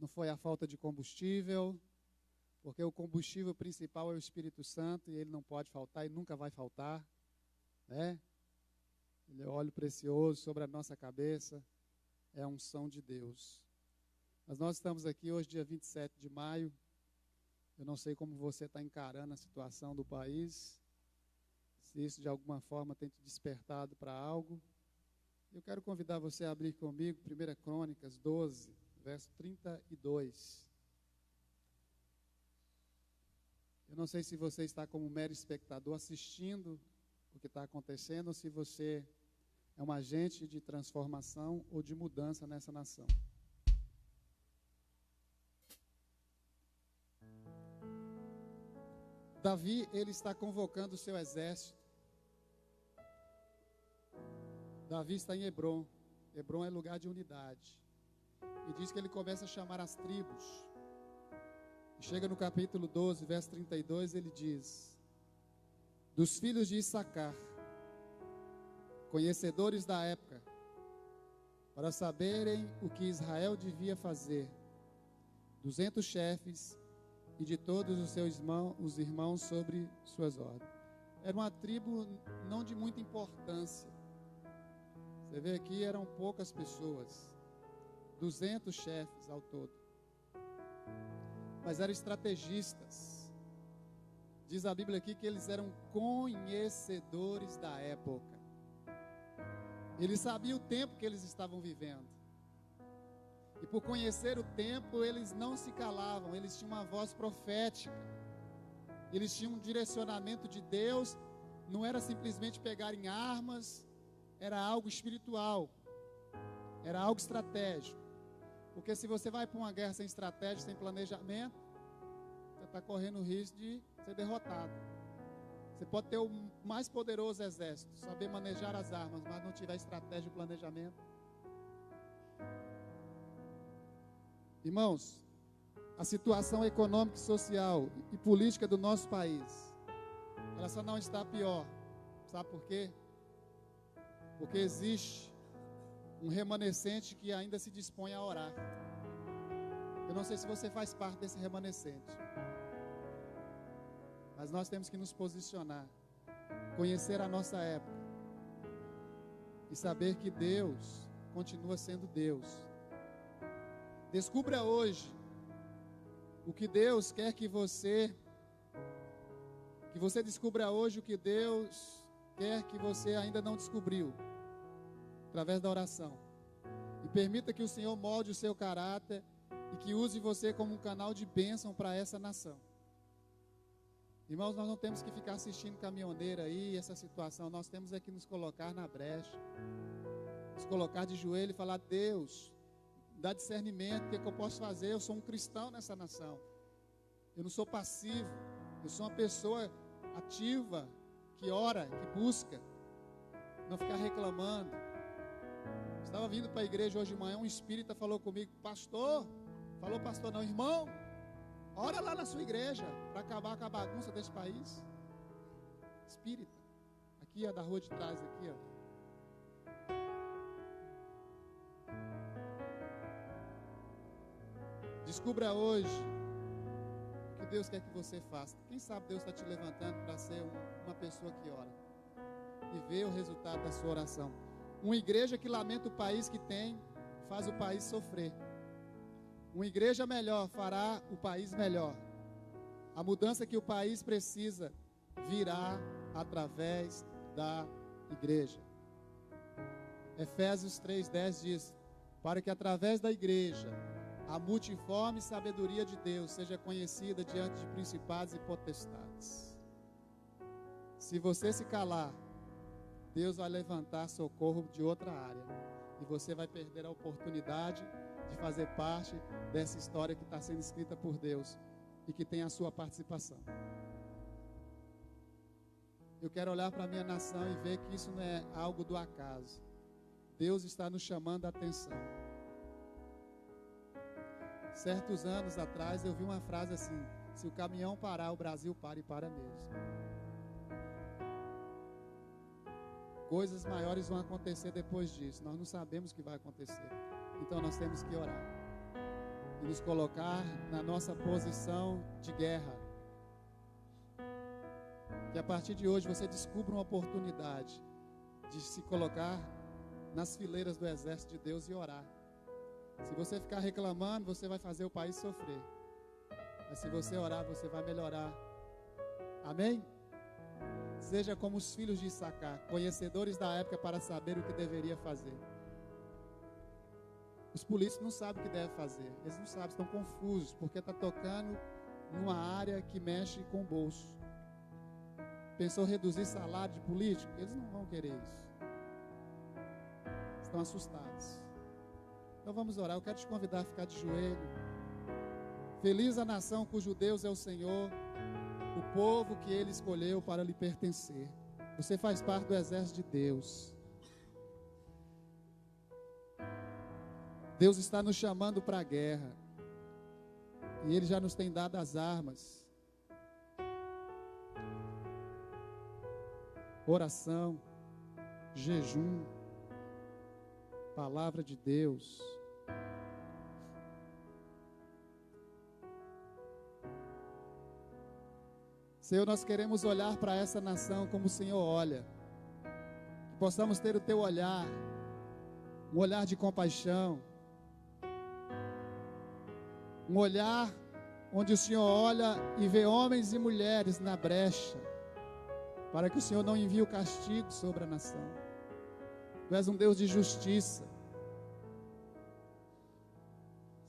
não foi a falta de combustível, porque o combustível principal é o Espírito Santo e ele não pode faltar e nunca vai faltar, né? Ele é óleo precioso sobre a nossa cabeça, é a unção de Deus. Mas nós estamos aqui hoje, dia 27 de maio, eu não sei como você está encarando a situação do país, se isso de alguma forma tem te despertado para algo. Eu quero convidar você a abrir comigo 1 Crônicas 12, verso 32. Eu não sei se você está como mero espectador assistindo o que está acontecendo, ou se você é um agente de transformação ou de mudança nessa nação. Davi, ele está convocando o seu exército. Davi está em Hebrom. Hebrom é lugar de unidade. E diz que ele começa a chamar as tribos. E chega no capítulo 12, verso 32, ele diz: dos filhos de Issacar, conhecedores da época, para saberem o que Israel devia fazer, 200 chefes e de todos os irmãos sobre suas ordens. Era uma tribo não de muita importância. Você vê aqui, eram poucas pessoas, 200 chefes ao todo, mas eram estrategistas. Diz a Bíblia aqui que eles eram conhecedores da época. Eles sabiam o tempo que eles estavam vivendo. E por conhecer o tempo, eles não se calavam, eles tinham uma voz profética. Eles tinham um direcionamento de Deus, não era simplesmente pegarem armas, era algo espiritual, era algo estratégico. Porque se você vai para uma guerra sem estratégia, sem planejamento, você está correndo o risco de ser derrotado. Você pode ter o mais poderoso exército, saber manejar as armas, mas não tiver estratégia e planejamento. Irmãos, a situação econômica, social e política do nosso país, ela só não está pior. Sabe por quê? Porque existe um remanescente que ainda se dispõe a orar. Eu não sei se você faz parte desse remanescente, mas nós temos que nos posicionar, conhecer a nossa época e saber que Deus continua sendo Deus. Descubra hoje o que Deus quer que você descubra hoje o que Deus quer que você ainda não descobriu, através da oração. E permita que o Senhor molde o seu caráter e que use você como um canal de bênção para essa nação. Irmãos, nós não temos que ficar assistindo caminhoneiro aí, essa situação. Nós temos é que nos colocar na brecha, nos colocar de joelho e falar: Deus, dá discernimento, o que é que eu posso fazer? Eu sou um cristão nessa nação. Eu não sou passivo, eu sou uma pessoa ativa, que ora, que busca, não ficar reclamando. Estava vindo para a igreja hoje de manhã, um espírita falou comigo: pastor, falou pastor não, irmão, ora lá na sua igreja, para acabar com a bagunça desse país. Espírita, aqui ó, da rua de trás, aqui ó. Descubra hoje o que Deus quer que você faça. Quem sabe Deus está te levantando para ser uma pessoa que ora e ver o resultado da sua oração. Uma igreja que lamenta o país que tem, faz o país sofrer. Uma igreja melhor fará o país melhor. A mudança que o país precisa virá através da igreja. Efésios 3:10 diz: para que através da igreja a multiforme sabedoria de Deus seja conhecida diante de principados e potestades. Se você se calar, Deus vai levantar socorro de outra área, e você vai perder a oportunidade de fazer parte dessa história que está sendo escrita por Deus e que tem a sua participação. Eu quero olhar para a minha nação e ver que isso não é algo do acaso. Deus está nos chamando a atenção. Certos anos atrás eu vi uma frase assim: se o caminhão parar, o Brasil para, e para mesmo. Coisas maiores vão acontecer depois disso. Nós não sabemos o que vai acontecer. Então nós temos que orar. e nos colocar na nossa posição de guerra. Que a partir de hoje você descubra uma oportunidade de se colocar nas fileiras do exército de Deus e orar. Se você ficar reclamando, você vai fazer o país sofrer. Mas se você orar, você vai melhorar. Amém? Seja como os filhos de Issacar, conhecedores da época para saber o que deveria fazer. Os políticos não sabem o que devem fazer. Eles não sabem, estão confusos, porque está tocando numa área que mexe com o bolso. Pensou reduzir salário de político? Eles não vão querer isso. Estão assustados. Então vamos orar. Eu quero te convidar a ficar de joelho. Feliz a nação cujo Deus é o Senhor, o povo que Ele escolheu para lhe pertencer. Você faz parte do exército de Deus. Deus está nos chamando para a guerra. E Ele já nos tem dado as armas. Oração, jejum, palavra de Deus. Senhor, nós queremos olhar para essa nação como o Senhor olha. Que possamos ter o teu olhar, um olhar de compaixão, um olhar onde o Senhor olha e vê homens e mulheres na brecha, para que o Senhor não envie o castigo sobre a nação. Tu és um Deus de justiça.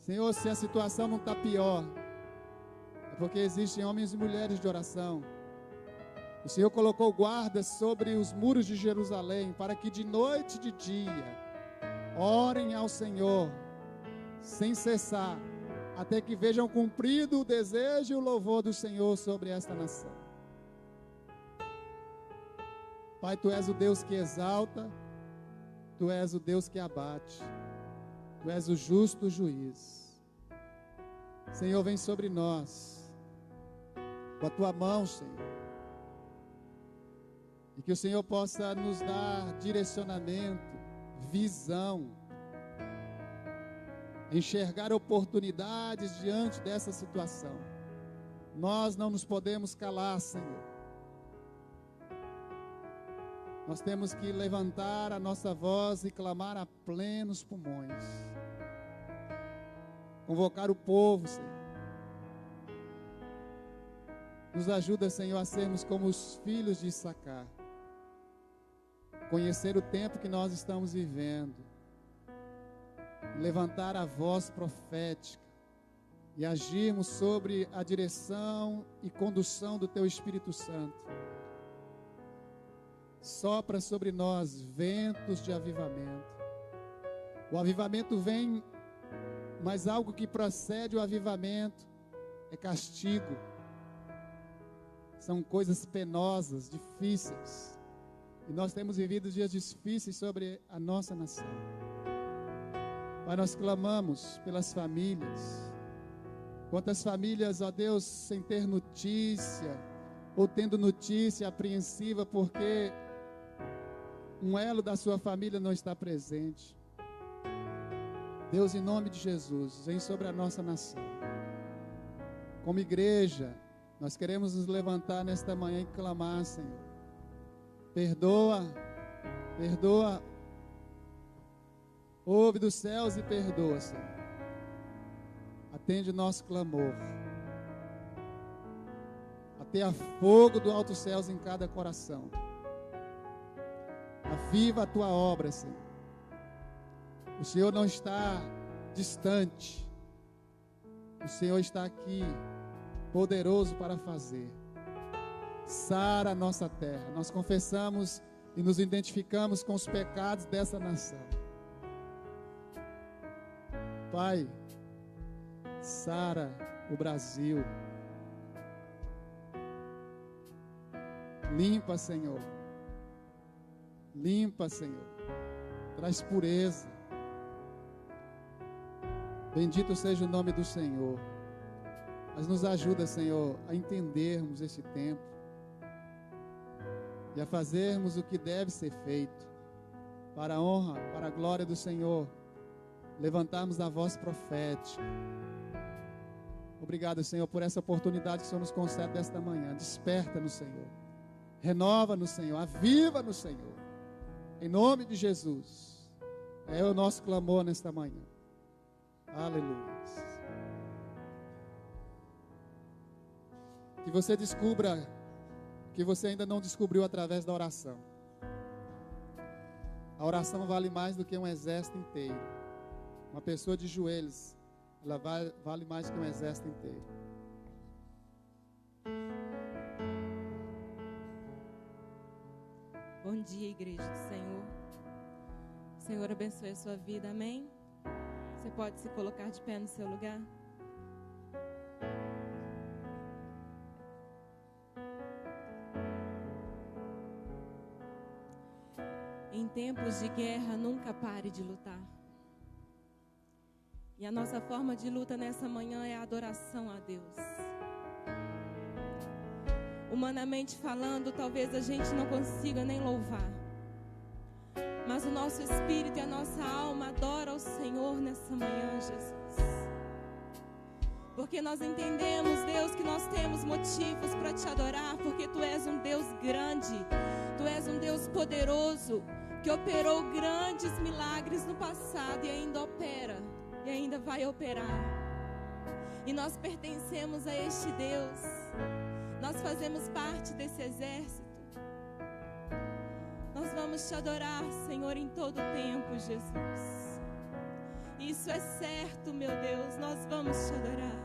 Senhor, se a situação não está pior, é porque existem homens e mulheres de oração. O Senhor colocou guardas sobre os muros de Jerusalém, para que de noite e de dia orem ao Senhor, sem cessar, até que vejam cumprido o desejo e o louvor do Senhor sobre esta nação. Pai, Tu és o Deus que exalta, Tu és o Deus que abate, Tu és o justo juiz. Senhor, vem sobre nós, com a Tua mão, Senhor, e que o Senhor possa nos dar direcionamento, visão, enxergar oportunidades diante dessa situação. Nós não nos podemos calar, Senhor. Nós temos que levantar a nossa voz e clamar a plenos pulmões. Convocar o povo, Senhor. Nos ajuda, Senhor, a sermos como os filhos de Issacar. Conhecer o tempo que nós estamos vivendo. Levantar a voz profética. E agirmos sobre a direção e condução do Teu Espírito Santo. Sopra sobre nós ventos de avivamento. O avivamento vem, mas algo que procede o avivamento é castigo. São coisas penosas, difíceis. E nós temos vivido dias difíceis sobre a nossa nação. Pai, nós clamamos pelas famílias. Quantas famílias, ó Deus, sem ter notícia, ou tendo notícia apreensiva porque um elo da sua família não está presente. Deus, em nome de Jesus, vem sobre a nossa nação. Como igreja, nós queremos nos levantar nesta manhã e clamar, Senhor. Perdoa, perdoa. Ouve dos céus e perdoa, Senhor. Atende o nosso clamor. Ateia fogo do alto céus em cada coração. Aviva a Tua obra, Senhor. O Senhor não está distante. O Senhor está aqui, poderoso para fazer. Sara a nossa terra. Nós confessamos e nos identificamos com os pecados dessa nação. Pai, sara o Brasil. Limpa, Senhor. Limpa, Senhor. Traz pureza. Bendito seja o nome do Senhor. Mas nos ajuda, Senhor, a entendermos esse tempo e a fazermos o que deve ser feito para a honra, para a glória do Senhor. Levantarmos a voz profética Obrigado, Senhor, por essa oportunidade que o Senhor nos concede desta manhã. Desperta no Senhor. Renova no Senhor. Aviva no Senhor. Em nome de Jesus. É o nosso clamor nesta manhã. Aleluia. Que você descubra que você ainda não descobriu através da oração. A oração vale mais do que um exército inteiro. Uma pessoa de joelhos, ela vale mais que um exército inteiro. Bom dia, igreja do Senhor. O Senhor abençoe a sua vida, amém? Você pode se colocar de pé no seu lugar? Em tempos de guerra, nunca pare de lutar. E a nossa forma de luta nessa manhã é a adoração a Deus. Humanamente falando, talvez a gente não consiga nem louvar. Mas o nosso espírito e a nossa alma adoram ao Senhor nessa manhã, Jesus. Porque nós entendemos, Deus, que nós temos motivos para te adorar, porque Tu és um Deus grande, Tu és um Deus poderoso, que operou grandes milagres no passado e ainda opera, e ainda vai operar. E nós pertencemos a este Deus. Nós fazemos parte desse exército. Nós vamos te adorar, Senhor, em todo o tempo, Jesus. Isso é certo, meu Deus, nós vamos te adorar.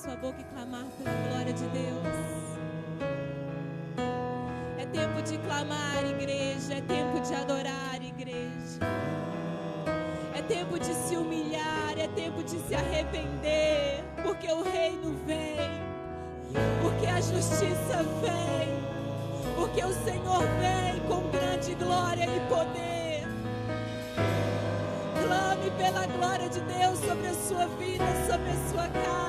sua boca e clamar pela glória de Deus. É tempo de clamar, igreja. É tempo de adorar, igreja. É tempo de se humilhar. É tempo de se arrepender. Porque o reino vem. Porque a justiça vem. Porque o Senhor vem com grande glória e poder. Clame pela glória de Deus sobre a sua vida, sobre a sua casa.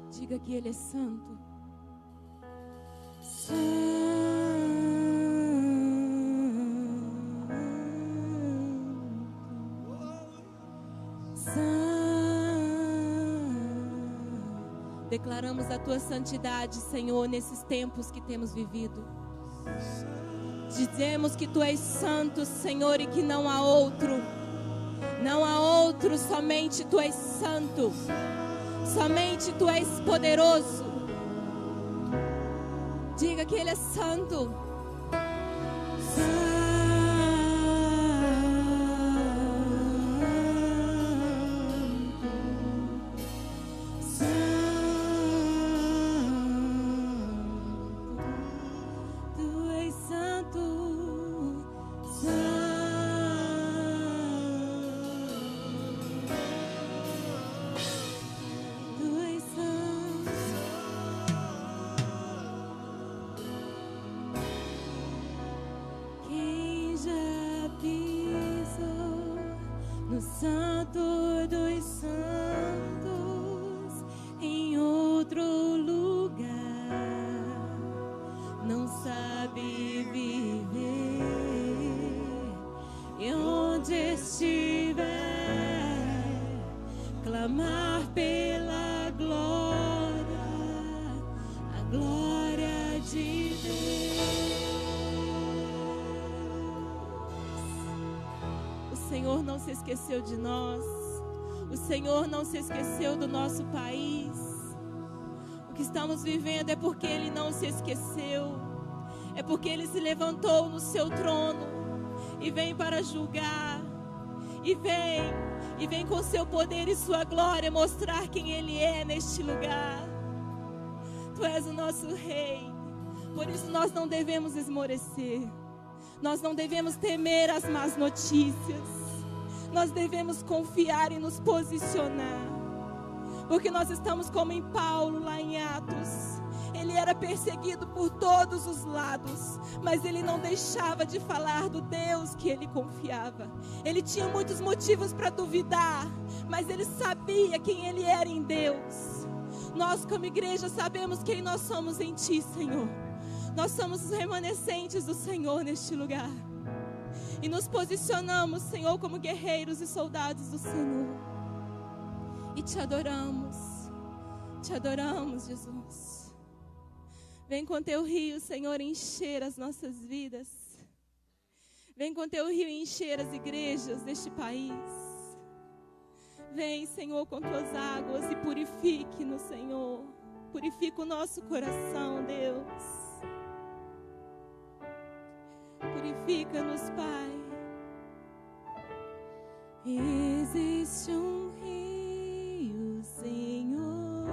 Diga que Ele é santo. Declaramos a Tua santidade, Senhor, nesses tempos que temos vivido. Dizemos que Tu és santo, Senhor, e que não há outro. Não há outro, somente Tu és santo. Somente Tu és poderoso. Diga que Ele é santo. Santo dos santos, em outro lugar, não sabe viver, e onde estiver, clamar pela glória, a glória de Deus. O Senhor não se esqueceu de nós. O Senhor não se esqueceu do nosso país. O que estamos vivendo é porque Ele não se esqueceu. É porque Ele se levantou no seu trono e vem para julgar. E vem com seu poder e sua glória mostrar quem Ele é neste lugar. Tu és o nosso Rei. Por isso nós não devemos esmorecer. Nós não devemos temer as más notícias. Nós devemos confiar e nos posicionar. Porque nós estamos como em Paulo, lá em Atos. Ele era perseguido por todos os lados, mas ele não deixava de falar do Deus que ele confiava. Ele tinha muitos motivos para duvidar, mas ele sabia quem ele era em Deus. Nós, como igreja, sabemos quem nós somos em Ti, Senhor. Nós somos os remanescentes do Senhor neste lugar. E nos posicionamos, Senhor, como guerreiros e soldados do Senhor. E Te adoramos. Te adoramos, Jesus. Vem com Teu rio, Senhor, encher as nossas vidas. Vem com Teu rio encher as igrejas deste país. Vem, Senhor, com Tuas águas e purifique-nos, Senhor. Purifica o nosso coração, Deus. Purifica-nos, Pai. Existe um rio, Senhor,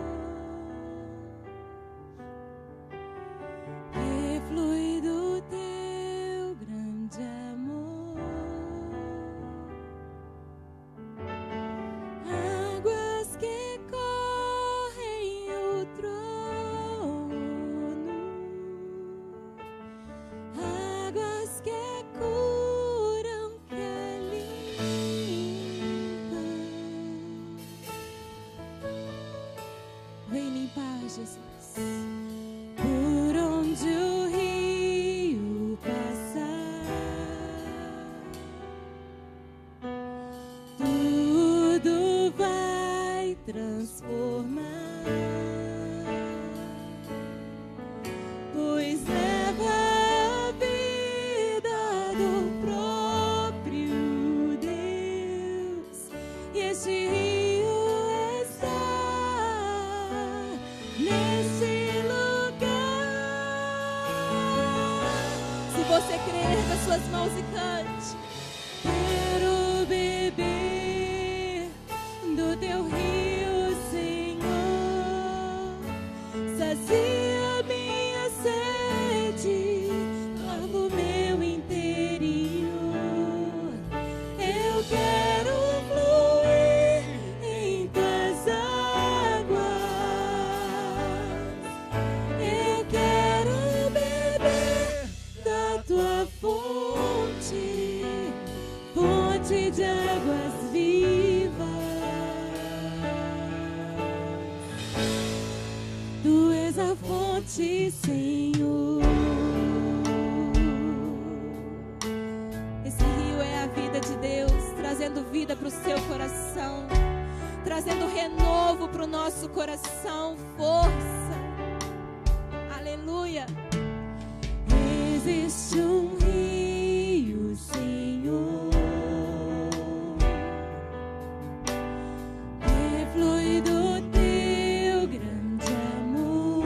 Erga suas mãos e cante. Quero beber do teu rio, Senhor. Sacia minha sede, lava o meu interior. Eu quero fluir em tuas águas. Eu quero beber da tua fonte, fonte de águas vivas. Tu és a fonte, Senhor. Esse rio é a vida de Deus, trazendo vida para o seu coração, trazendo renovo para o nosso coração, força. Aleluia. Existe um rio, Senhor, que flui do teu grande amor.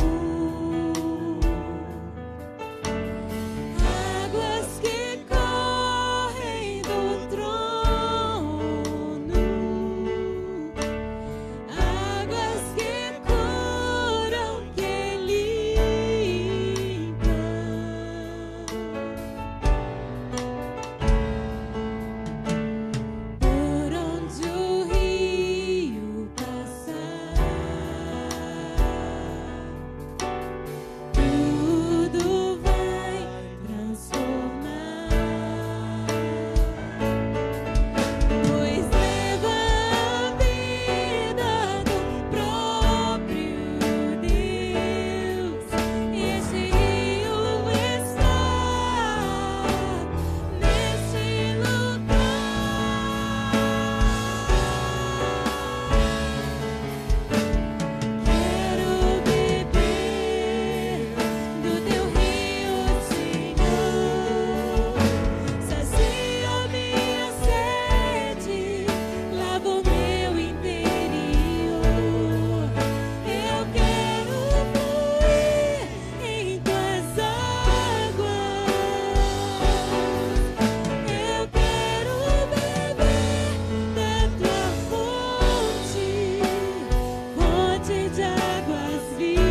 Águas que correm do trono, águas que curam, que limpam. Por onde o rio passar, tudo vai transformar. Pois leva a vida do próprio Deus. Esse rio está nesse lugar. Quero beber do teu rio, Senhor. Sacia minha sede, lava o meu interior. Eu quero fluir em tuas águas. Eu quero beber da tua fonte, fonte de águas vivas.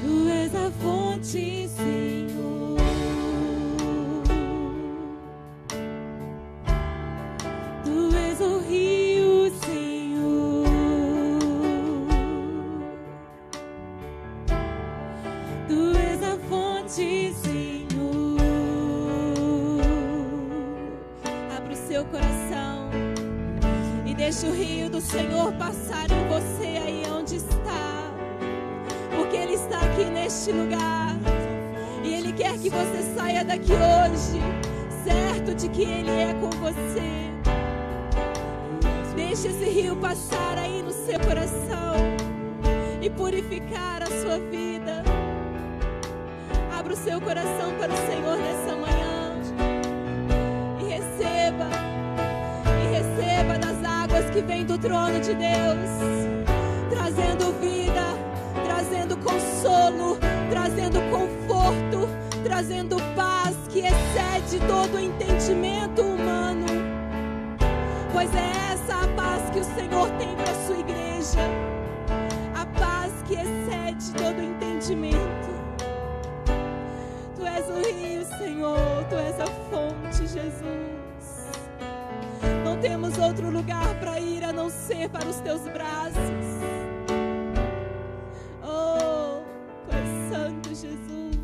Tu és a fonte, Senhor. Tu és o rio, Senhor. Tu és a fonte, Senhor. Abra o seu coração e deixe o rio do Senhor passar em você aí onde está, porque Ele está aqui neste lugar e Ele quer que você saia daqui hoje certo de que Ele é com você. Deixe esse rio passar aí no seu coração e purificar a sua vida. Abra o seu coração para o Senhor nessa manhã e receba das águas que vêm do trono de Deus, trazendo vida, trazendo consolo, trazendo conforto, trazendo paz que excede todo o entendimento humano. Pois é essa a paz que o Senhor tem para a sua igreja, a paz que excede todo o entendimento. Tu és o rio, Senhor, Tu és a fonte, Jesus. Não temos outro lugar para ir a não ser para os Teus braços. Oh, Tu és santo, Jesus.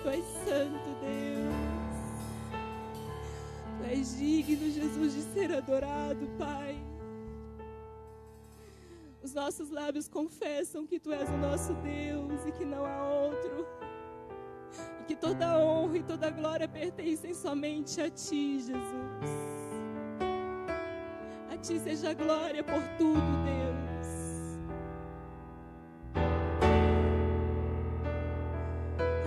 Tu és santo, Deus. Tu és digno, Jesus, de ser adorado, Pai. Os nossos lábios confessam que Tu és o nosso Deus e que não há outro. E que toda honra e toda glória pertencem somente a Ti, Jesus. A Ti seja a glória por tudo, Deus.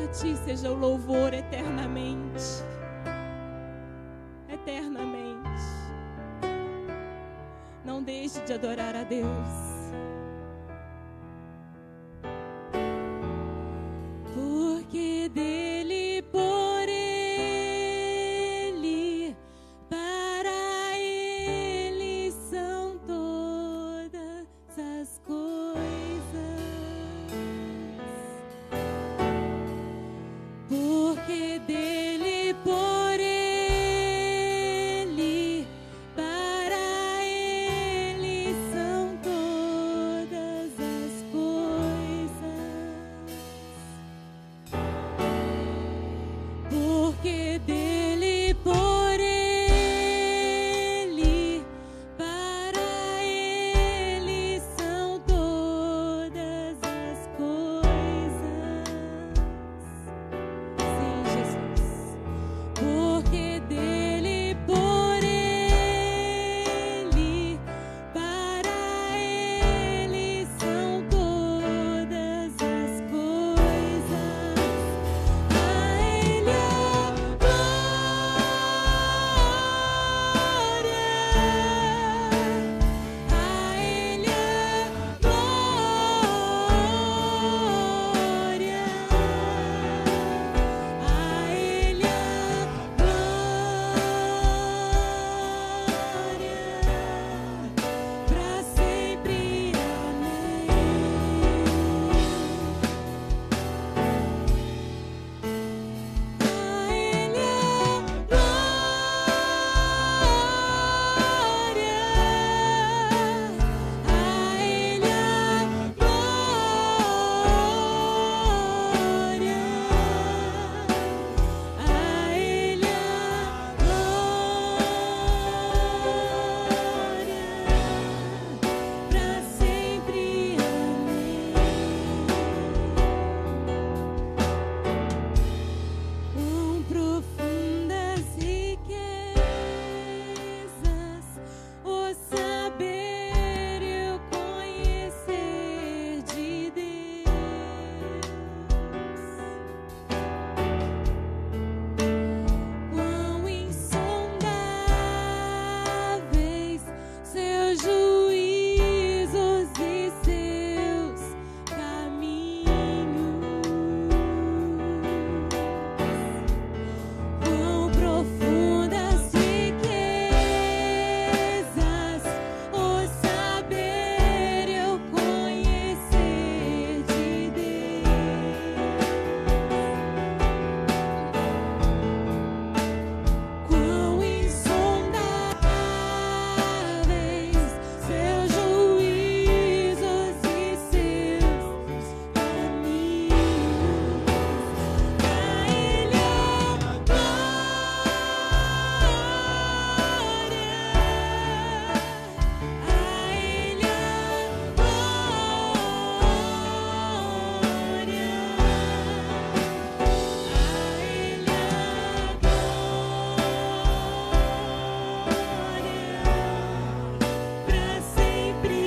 A Ti seja o louvor eternamente. Eternamente. Não deixe de adorar a Deus. porque dele, por ele, para ele são todas as coisas. Porque dele, por ele, para ele são todas as coisas. Sim, Jesus. Porque dele, por ele, para ele são todas as coisas. A ele a glória, a ele a glória, a ele a glória, pra sempre. Amém. A ele a glória, a ele a glória, a ele a glória, pra sempre. Amém. Profundas riquezas, o saber e o conhecer de Deus. Quão insondáveis seus juízos e seus caminhos. Quão profundas riquezas, o saber e o conhecer de Deus. Quão insondáveis seus juízos e seus caminhos. A ele a glória, a ele a glória, pra sempre.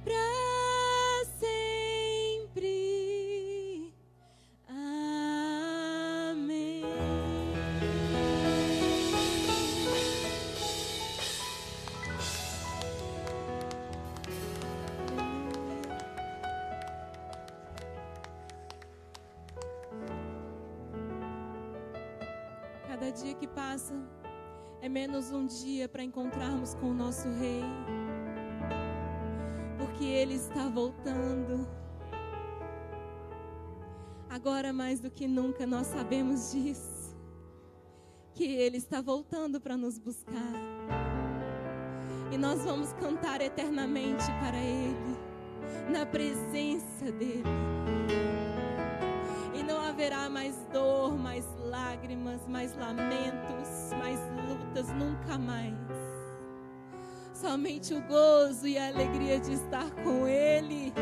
Pra sempre. Amém. Cada dia que passa é menos um dia para encontrarmos com o nosso Rei, porque Ele está voltando. Agora mais do que nunca nós sabemos disso, que Ele está voltando para nos buscar. E nós vamos cantar eternamente para Ele, na presença dEle. E não haverá mais dor, mais lágrimas, mais lamentos, mais lutas, nunca mais. Somente o gozo e a alegria de estar com Ele.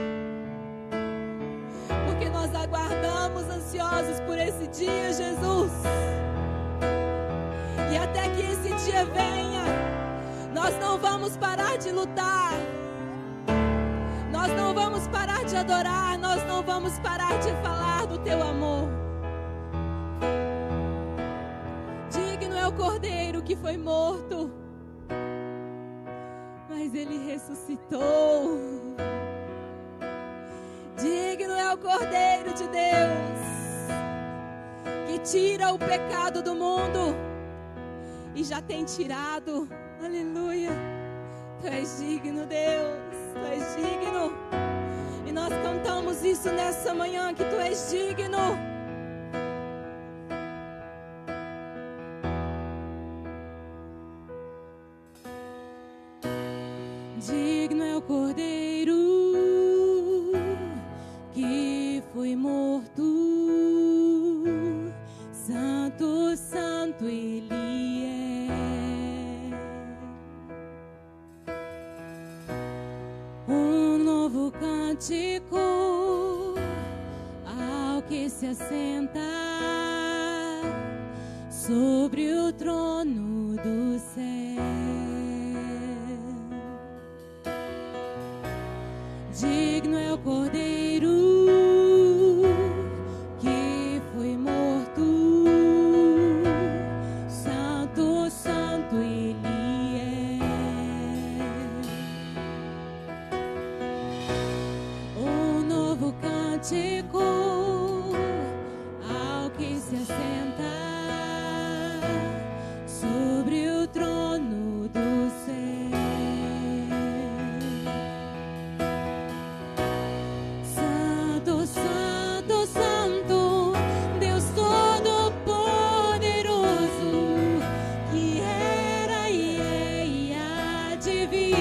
Porque nós aguardamos estamos ansiosos por esse dia, Jesus. E até que esse dia venha, nós não vamos parar de lutar. Nós não vamos parar de adorar. Nós não vamos parar de falar do teu amor. Digno é o Cordeiro que foi morto, mas ele ressuscitou. Digno é o Cordeiro de Deus, que tira o pecado do mundo e já tem tirado. Aleluia. Tu és digno, Deus. Tu és digno. E nós cantamos isso nessa manhã, que Tu és digno. Digno é o Cordeiro que foi morto. Santo, santo Ele é. Um novo cântico ao que se assenta sobre o trono do céu. Digno é o Cordeiro que foi morto. Santo, santo Ele é. Um novo cântico ao que se assenta sobre o trono do céu. Santo, santo, santo, Deus Todo-Poderoso, que era e é e há de vir.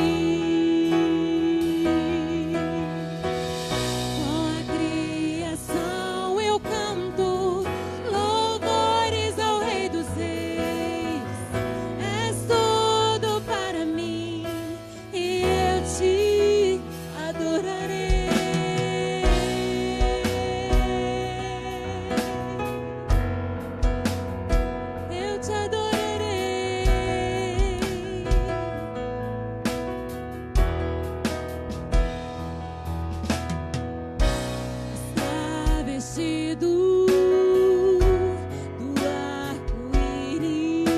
Com a criação eu canto louvores ao Rei dos Reis. És tudo para mim e eu te adorarei. Eu te adorarei. Está vestido do arco-íris,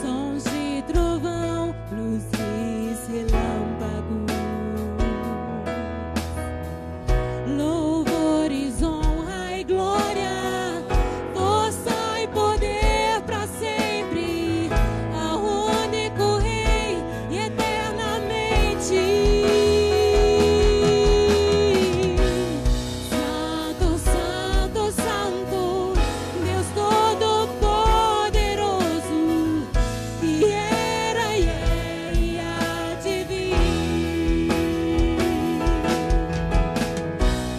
sons de trovão, luzes, relâmpagos, louvores, honra e glória, força e poder para sempre, ao único Rei e eternamente. Santo, santo, santo, Deus Todo-Poderoso, que era e é e há de vir.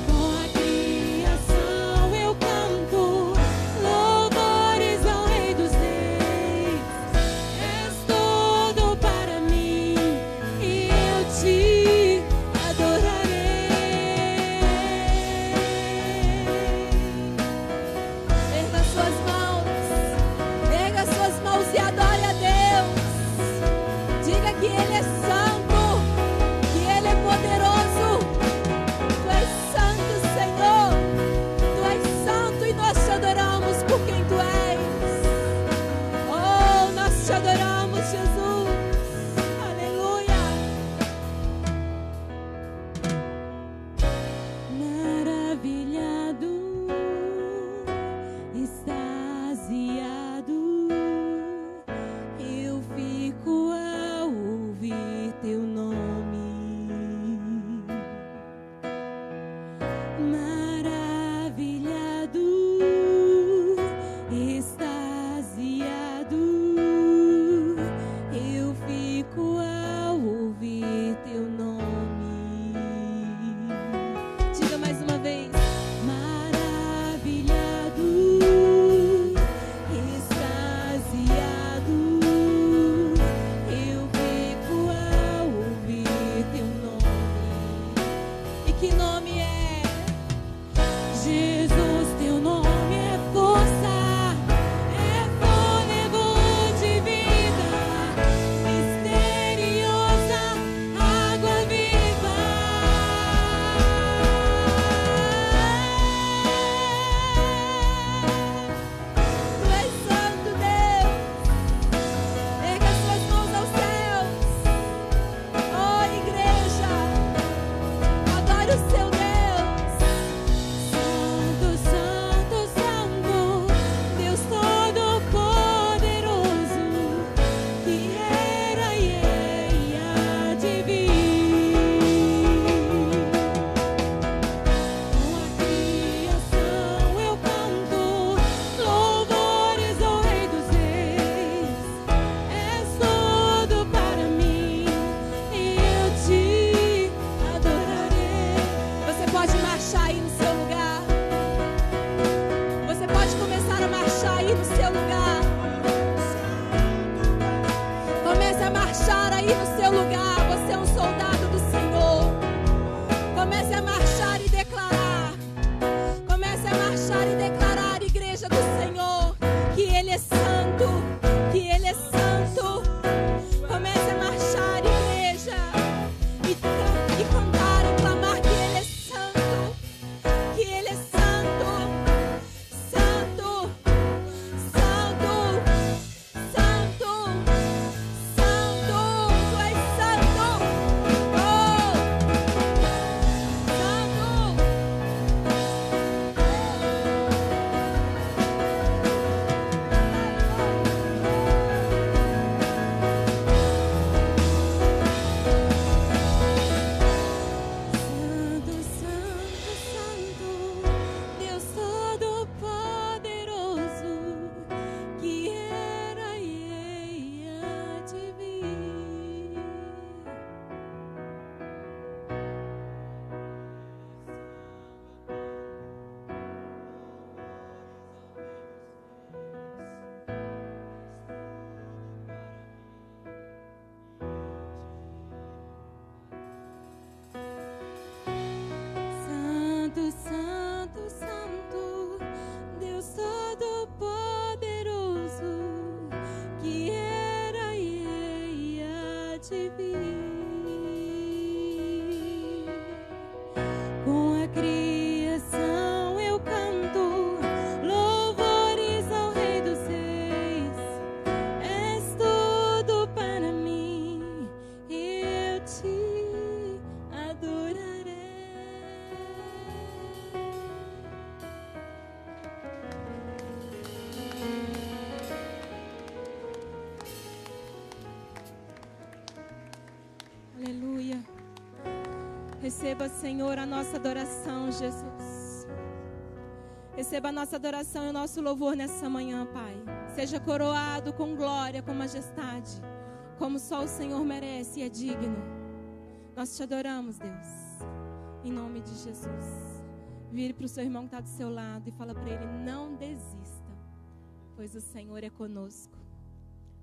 Com a criação eu canto louvores ao Rei dos Reis. És tudo para mim e eu te adorarei. Erga suas mãos e adore a Deus. Diga que Ele é santo, que Ele é poderoso. Tu és santo, Senhor. Tu és santo e nós te adoramos por quem Tu és. Oh, nós te adoramos, Jesus. Aleluia. Maravilhado, extasiado, eu fico ao ouvir Teu nome. Maravilhado, extasiado, eu fico ao ouvir Teu nome. Diga mais uma vez. Maravilhado, extasiado, eu fico ao ouvir Teu nome. E que nome é? Receba, Senhor, a nossa adoração, Jesus. Receba a nossa adoração e o nosso louvor nessa manhã, Pai. Seja coroado com glória, com majestade, como só o Senhor merece e é digno. Nós te adoramos, Deus, em nome de Jesus. Vire para o seu irmão que está do seu lado e fala para ele: não desista, pois o Senhor é conosco.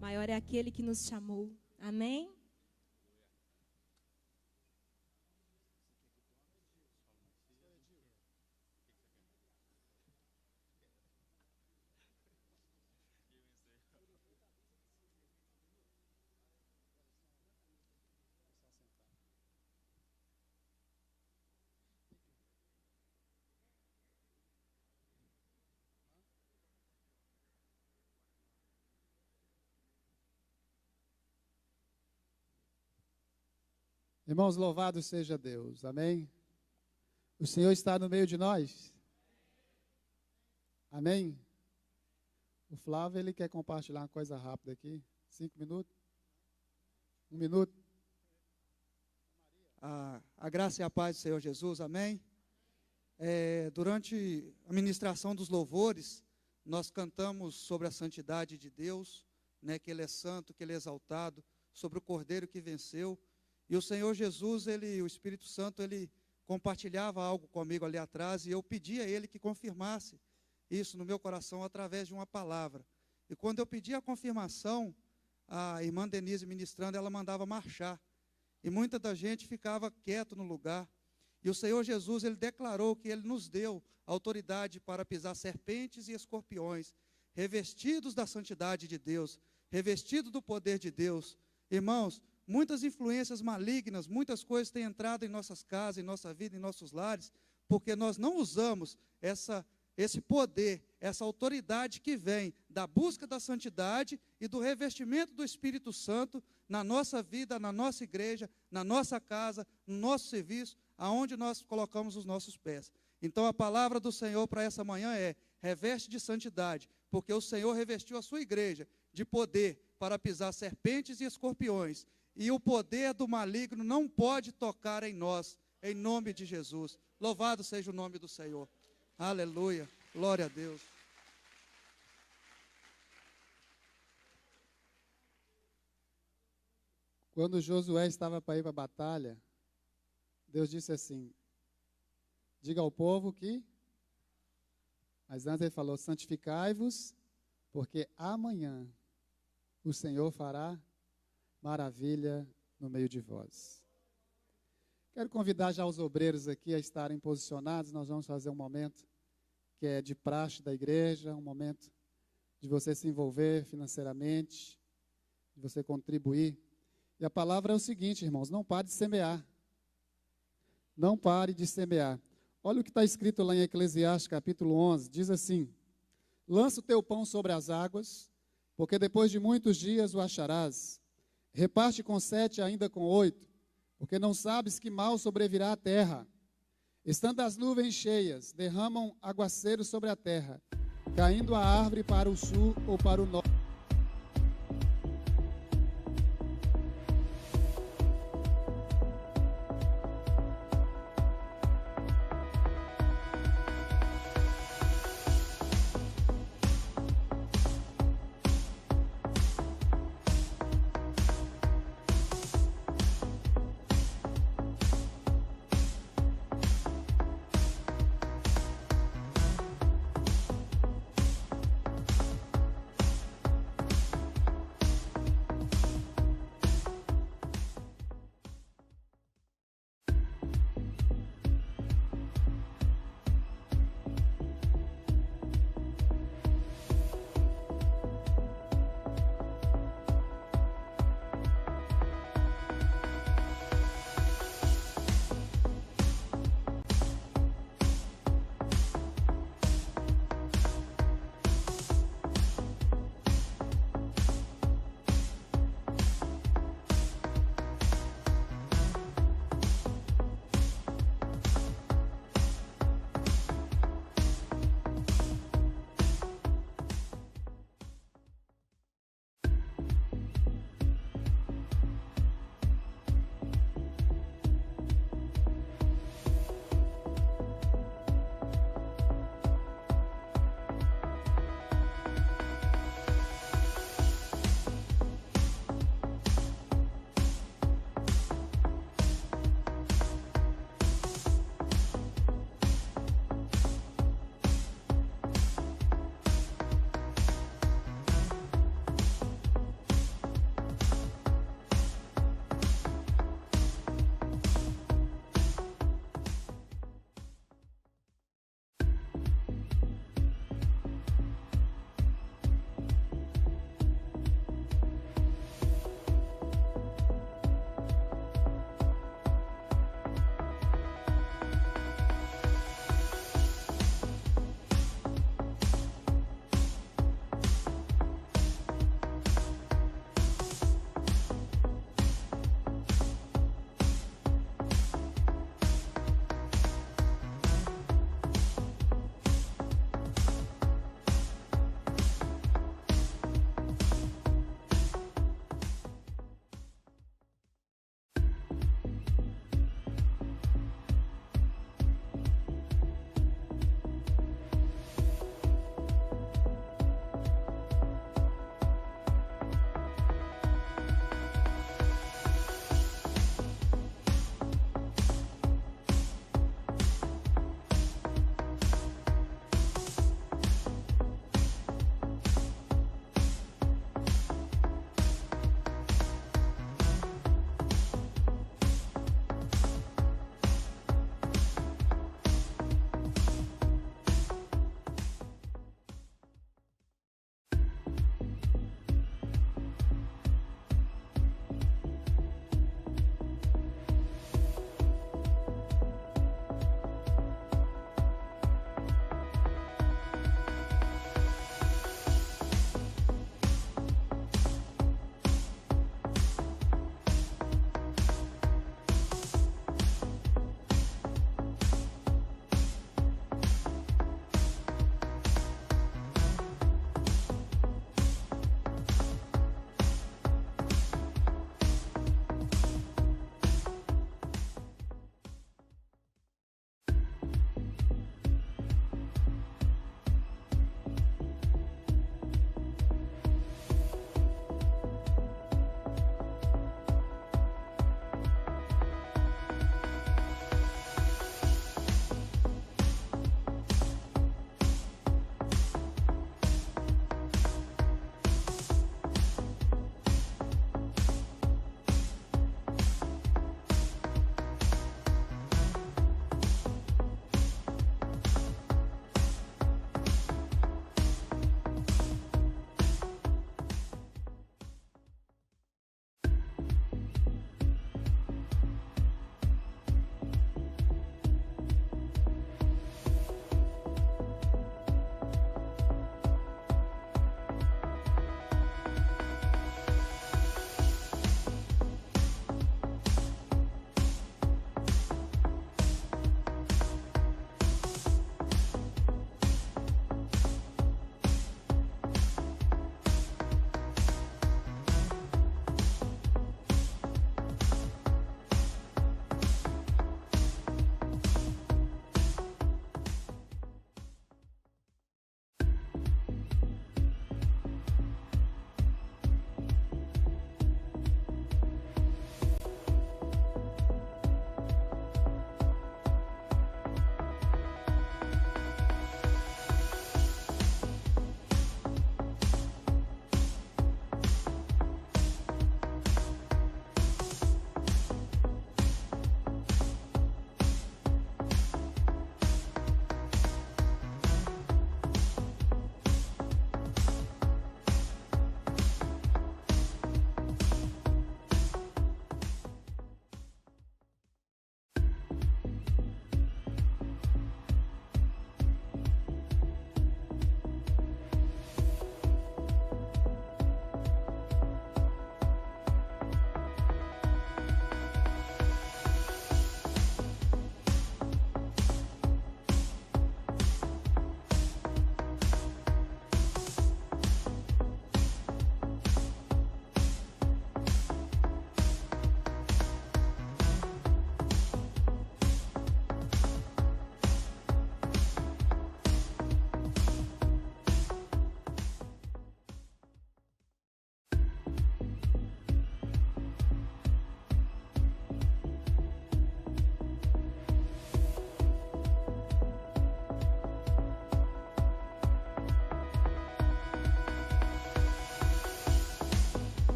Maior é aquele que nos chamou. Amém? Irmãos, louvado seja Deus, amém? O Senhor está no meio de nós, amém? O Flávio, ele quer compartilhar uma coisa rápida aqui, 5 minutos, 1 minuto. A graça e a paz do Senhor Jesus, amém? Durante a ministração dos louvores, nós cantamos sobre a santidade de Deus, né, que Ele é santo, que Ele é exaltado, sobre o Cordeiro que venceu. E o Senhor Jesus, o Espírito Santo, Ele compartilhava algo comigo ali atrás, e eu pedi a Ele que confirmasse isso no meu coração através de uma palavra. E quando eu pedi a confirmação, a irmã Denise ministrando, ela mandava marchar. E muita da gente ficava quieto no lugar. E o Senhor Jesus, Ele declarou que Ele nos deu autoridade para pisar serpentes e escorpiões, revestidos da santidade de Deus, revestidos do poder de Deus. Irmãos, muitas influências malignas, muitas coisas têm entrado em nossas casas, em nossa vida, em nossos lares, porque nós não usamos esse poder, essa autoridade que vem da busca da santidade e do revestimento do Espírito Santo na nossa vida, na nossa igreja, na nossa casa, no nosso serviço, aonde nós colocamos os nossos pés. Então a palavra do Senhor para essa manhã é: reveste de santidade, porque o Senhor revestiu a sua igreja de poder para pisar serpentes e escorpiões, e o poder do maligno não pode tocar em nós, em nome de Jesus. Louvado seja o nome do Senhor. Aleluia, glória a Deus. Quando Josué estava para ir para a batalha, Deus disse assim: diga ao povo que... Mas antes ele falou: santificai-vos, porque amanhã o Senhor fará maravilha no meio de vós. Quero convidar já os obreiros aqui a estarem posicionados. Nós vamos fazer um momento que é de praxe da igreja, um momento de você se envolver financeiramente, de você contribuir. E a palavra é o seguinte, irmãos: não pare de semear. Não pare de semear. Olha o que está escrito lá em Eclesiastes capítulo 11, diz assim: lança o teu pão sobre as águas, porque depois de muitos dias o acharás. Reparte com 7, ainda com 8, porque não sabes que mal sobrevirá à terra. Estando as nuvens cheias, derramam aguaceiros sobre a terra, caindo a árvore para o sul ou para o norte.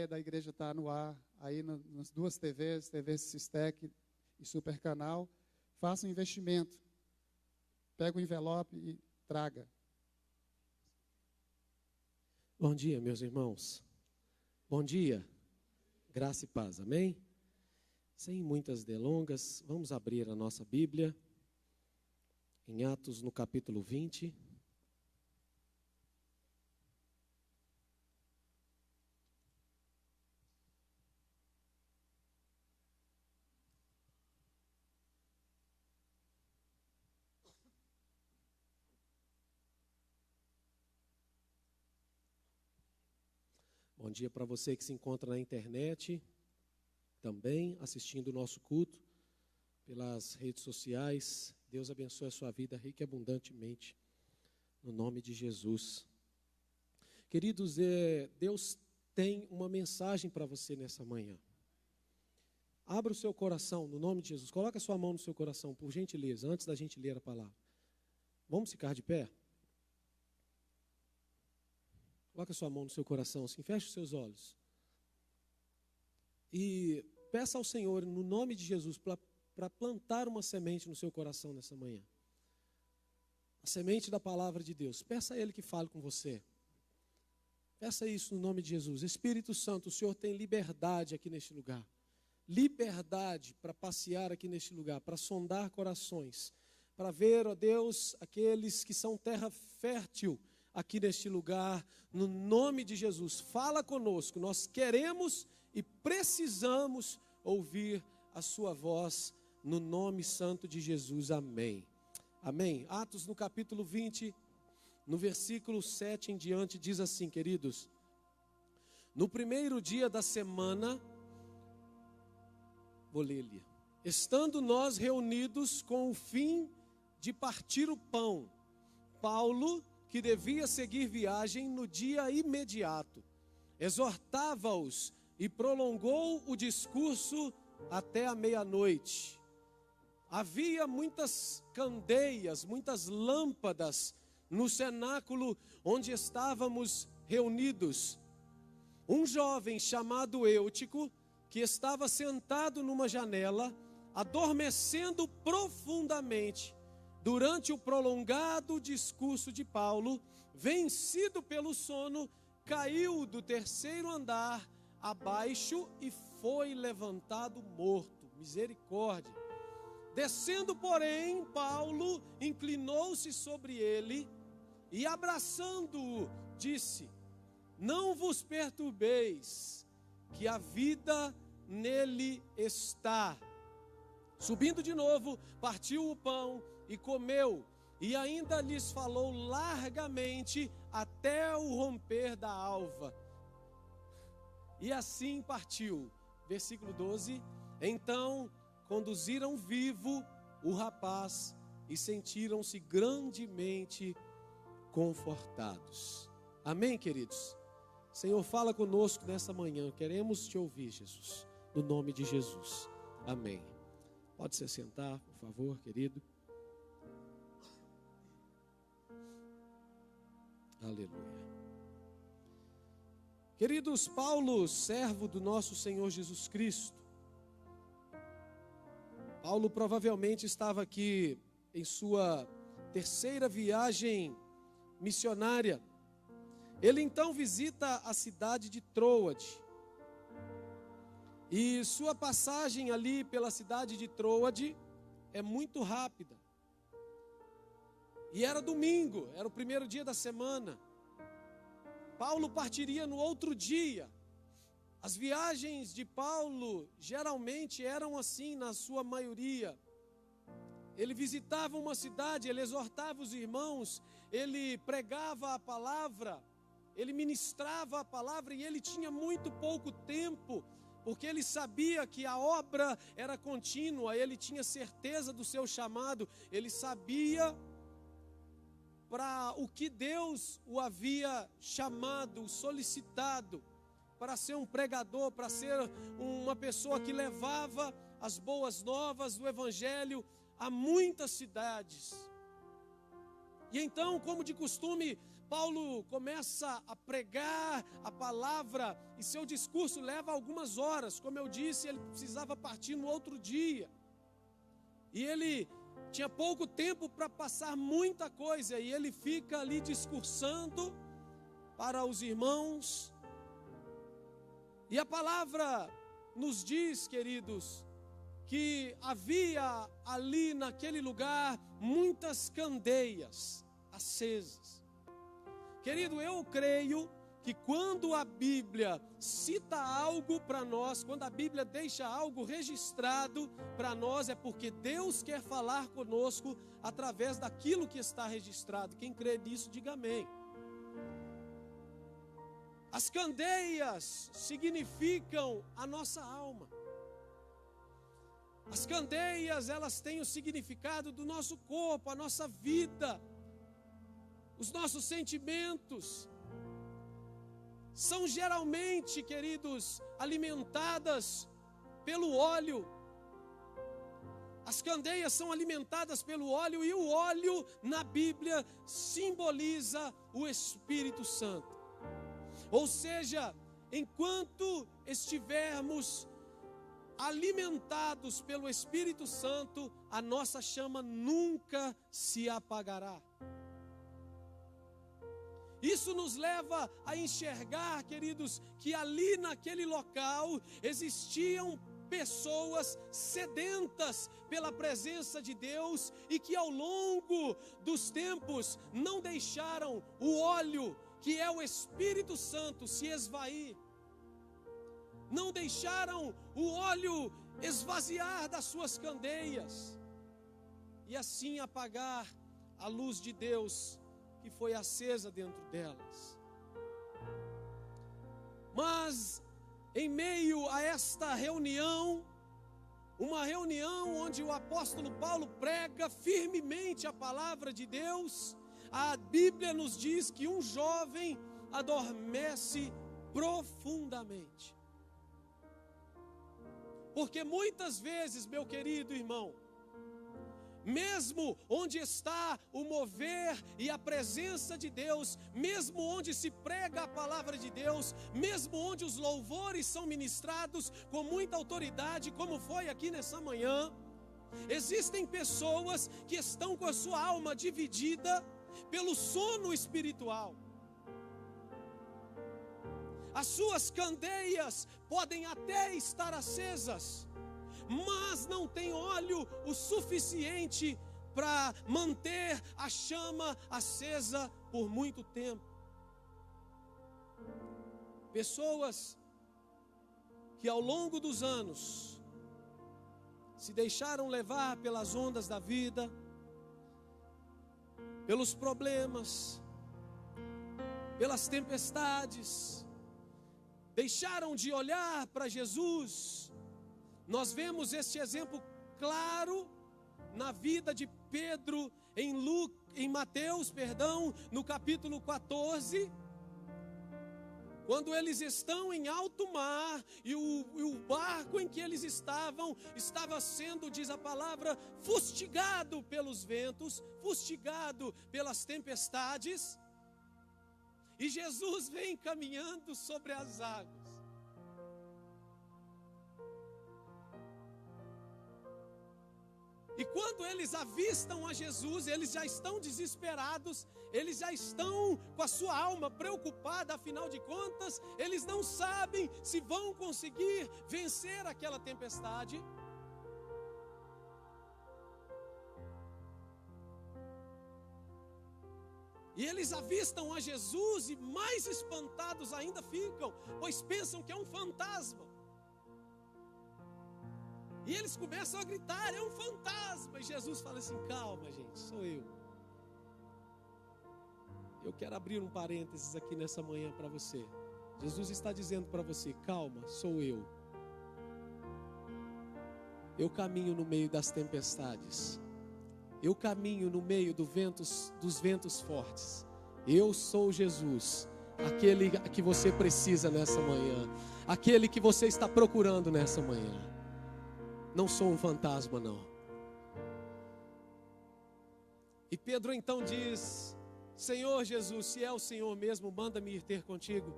da igreja está no ar, aí nas duas TVs, TV Sistec e Super Canal. Faça um investimento. Pega o envelope e traga. Bom dia, meus irmãos. Bom dia. Graça e paz, amém? Sem muitas delongas, vamos abrir a nossa Bíblia em Atos, no capítulo 20. Bom dia para você que se encontra na internet, também assistindo o nosso culto pelas redes sociais. Deus abençoe a sua vida rica e abundantemente, no nome de Jesus. Queridos, Deus tem uma mensagem para você nessa manhã. Abra o seu coração, no nome de Jesus. Coloque a sua mão no seu coração, por gentileza, antes da gente ler a palavra. Vamos ficar de pé? Coloque a sua mão no seu coração, assim, feche os seus olhos. E peça ao Senhor, no nome de Jesus, para plantar uma semente no seu coração nessa manhã. A semente da palavra de Deus. Peça a Ele que fale com você. Peça isso no nome de Jesus. Espírito Santo, o Senhor tem liberdade aqui neste lugar. Liberdade para passear aqui neste lugar, para sondar corações, para ver, ó Deus, aqueles que são terra fértil aqui neste lugar, no nome de Jesus. Fala conosco, nós queremos e precisamos ouvir a sua voz, no nome santo de Jesus, amém. Amém. Atos no capítulo 20, no versículo 7 em diante, diz assim, queridos: no primeiro dia da semana, vou ler-lhe, estando nós reunidos com o fim de partir o pão, Paulo, que devia seguir viagem no dia imediato, exortava-os e prolongou o discurso até a meia-noite. Havia muitas candeias, muitas lâmpadas no cenáculo onde estávamos reunidos. Um jovem chamado Eutico, que estava sentado numa janela, adormecendo profundamente, durante o prolongado discurso de Paulo, vencido pelo sono, caiu do terceiro andar abaixo e foi levantado morto. Misericórdia. Descendo, porém, Paulo inclinou-se sobre ele e, abraçando-o, disse: não vos perturbeis, que a vida nele está. Subindo de novo, partiu o pão e comeu, e ainda lhes falou largamente até o romper da alva. E assim partiu. Versículo 12. Então conduziram vivo o rapaz e sentiram-se grandemente confortados. Amém, queridos? Senhor, fala conosco nessa manhã. Queremos te ouvir, Jesus, no nome de Jesus. Amém. Pode se sentar, por favor, querido. Aleluia. Queridos, Paulo, servo do nosso Senhor Jesus Cristo. Paulo provavelmente estava aqui em sua terceira viagem missionária. Ele então visita a cidade de Troade. E sua passagem ali pela cidade de Troade é muito rápida. E era domingo, era o primeiro dia da semana. Paulo partiria no outro dia. As viagens de Paulo geralmente eram assim, na sua maioria. Ele visitava uma cidade, ele exortava os irmãos, ele pregava a palavra, ele ministrava a palavra, e ele tinha muito pouco tempo, porque ele sabia que a obra era contínua, ele tinha certeza do seu chamado, ele sabia para o que Deus o havia chamado, solicitado, para ser um pregador, para ser uma pessoa que levava as boas novas do Evangelho a muitas cidades. E então, como de costume, Paulo começa a pregar a palavra e seu discurso leva algumas horas. Como eu disse, ele precisava partir no outro dia. E ele tinha pouco tempo para passar muita coisa. E ele fica ali discursando para os irmãos. E a palavra nos diz, queridos, que havia ali naquele lugar muitas candeias acesas. Querido, eu creio que quando a Bíblia cita algo para nós, quando a Bíblia deixa algo registrado para nós, é porque Deus quer falar conosco através daquilo que está registrado. Quem crê nisso, diga amém. As candeias significam a nossa alma. As candeias, elas têm o significado do nosso corpo, a nossa vida, os nossos sentimentos. São geralmente, queridos, alimentadas pelo óleo. As candeias são alimentadas pelo óleo, e o óleo na Bíblia simboliza o Espírito Santo. Ou seja, enquanto estivermos alimentados pelo Espírito Santo, a nossa chama nunca se apagará. Isso nos leva a enxergar, queridos, que ali naquele local existiam pessoas sedentas pela presença de Deus e que ao longo dos tempos não deixaram o óleo, que é o Espírito Santo, se esvair. Não deixaram o óleo esvaziar das suas candeias e assim apagar a luz de Deus que foi acesa dentro delas. Mas em meio a esta reunião, uma reunião onde o apóstolo Paulo prega firmemente a palavra de Deus, a Bíblia nos diz que um jovem adormece profundamente. Porque muitas vezes, meu querido irmão, mesmo onde está o mover e a presença de Deus, mesmo onde se prega a palavra de Deus, mesmo onde os louvores são ministrados com muita autoridade, como foi aqui nessa manhã, existem pessoas que estão com a sua alma dividida pelo sono espiritual. As suas candeias podem até estar acesas, mas não tem óleo o suficiente para manter a chama acesa por muito tempo. Pessoas que ao longo dos anos se deixaram levar pelas ondas da vida, pelos problemas, pelas tempestades, deixaram de olhar para Jesus. Nós vemos este exemplo claro na vida de Pedro em Mateus, no capítulo 14, quando eles estão em alto mar e o barco em que eles estava sendo, diz a palavra, fustigado pelos ventos, fustigado pelas tempestades, e Jesus vem caminhando sobre as águas. E quando eles avistam a Jesus, eles já estão desesperados, eles já estão com a sua alma preocupada, afinal de contas, eles não sabem se vão conseguir vencer aquela tempestade. E eles avistam a Jesus e mais espantados ainda ficam, pois pensam que é um fantasma. E eles começam a gritar, é um fantasma. E Jesus fala assim, calma gente, sou eu. Eu quero abrir um parênteses aqui nessa manhã para você. Jesus está dizendo para você, calma, sou eu. Eu caminho no meio das tempestades. Eu caminho no meio dos ventos fortes. Eu sou Jesus, aquele que você precisa nessa manhã, aquele que você está procurando nessa manhã. Não sou um fantasma, não. E Pedro então diz, Senhor Jesus, se é o Senhor mesmo, manda-me ir ter contigo.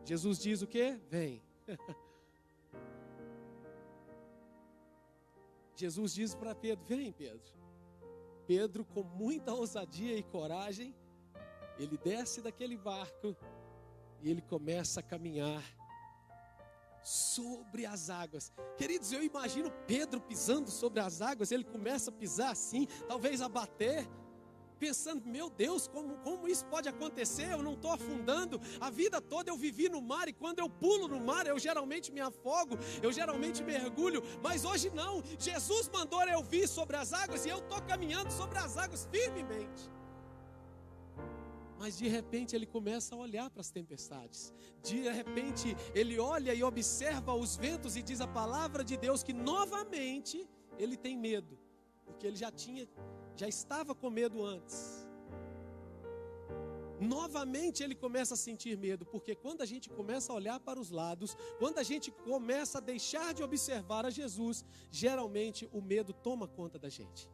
Jesus diz o quê? Vem. Jesus diz para Pedro, vem Pedro. Pedro, com muita ousadia e coragem, ele desce daquele barco e ele começa a caminhar sobre as águas. Queridos, eu imagino Pedro pisando sobre as águas. Ele começa a pisar assim, talvez a bater, pensando, meu Deus, como isso pode acontecer? Eu não estou afundando. A vida toda eu vivi no mar, e quando eu pulo no mar, eu geralmente me afogo, eu geralmente mergulho, mas hoje não. Jesus mandou eu vir sobre as águas, e eu estou caminhando sobre as águas firmemente. Mas de repente ele começa a olhar para as tempestades. De repente ele olha e observa os ventos, e diz a palavra de Deus que novamente ele tem medo, porque ele já estava com medo antes. Novamente ele começa a sentir medo, porque quando a gente começa a olhar para os lados, quando a gente começa a deixar de observar a Jesus, geralmente o medo toma conta da gente.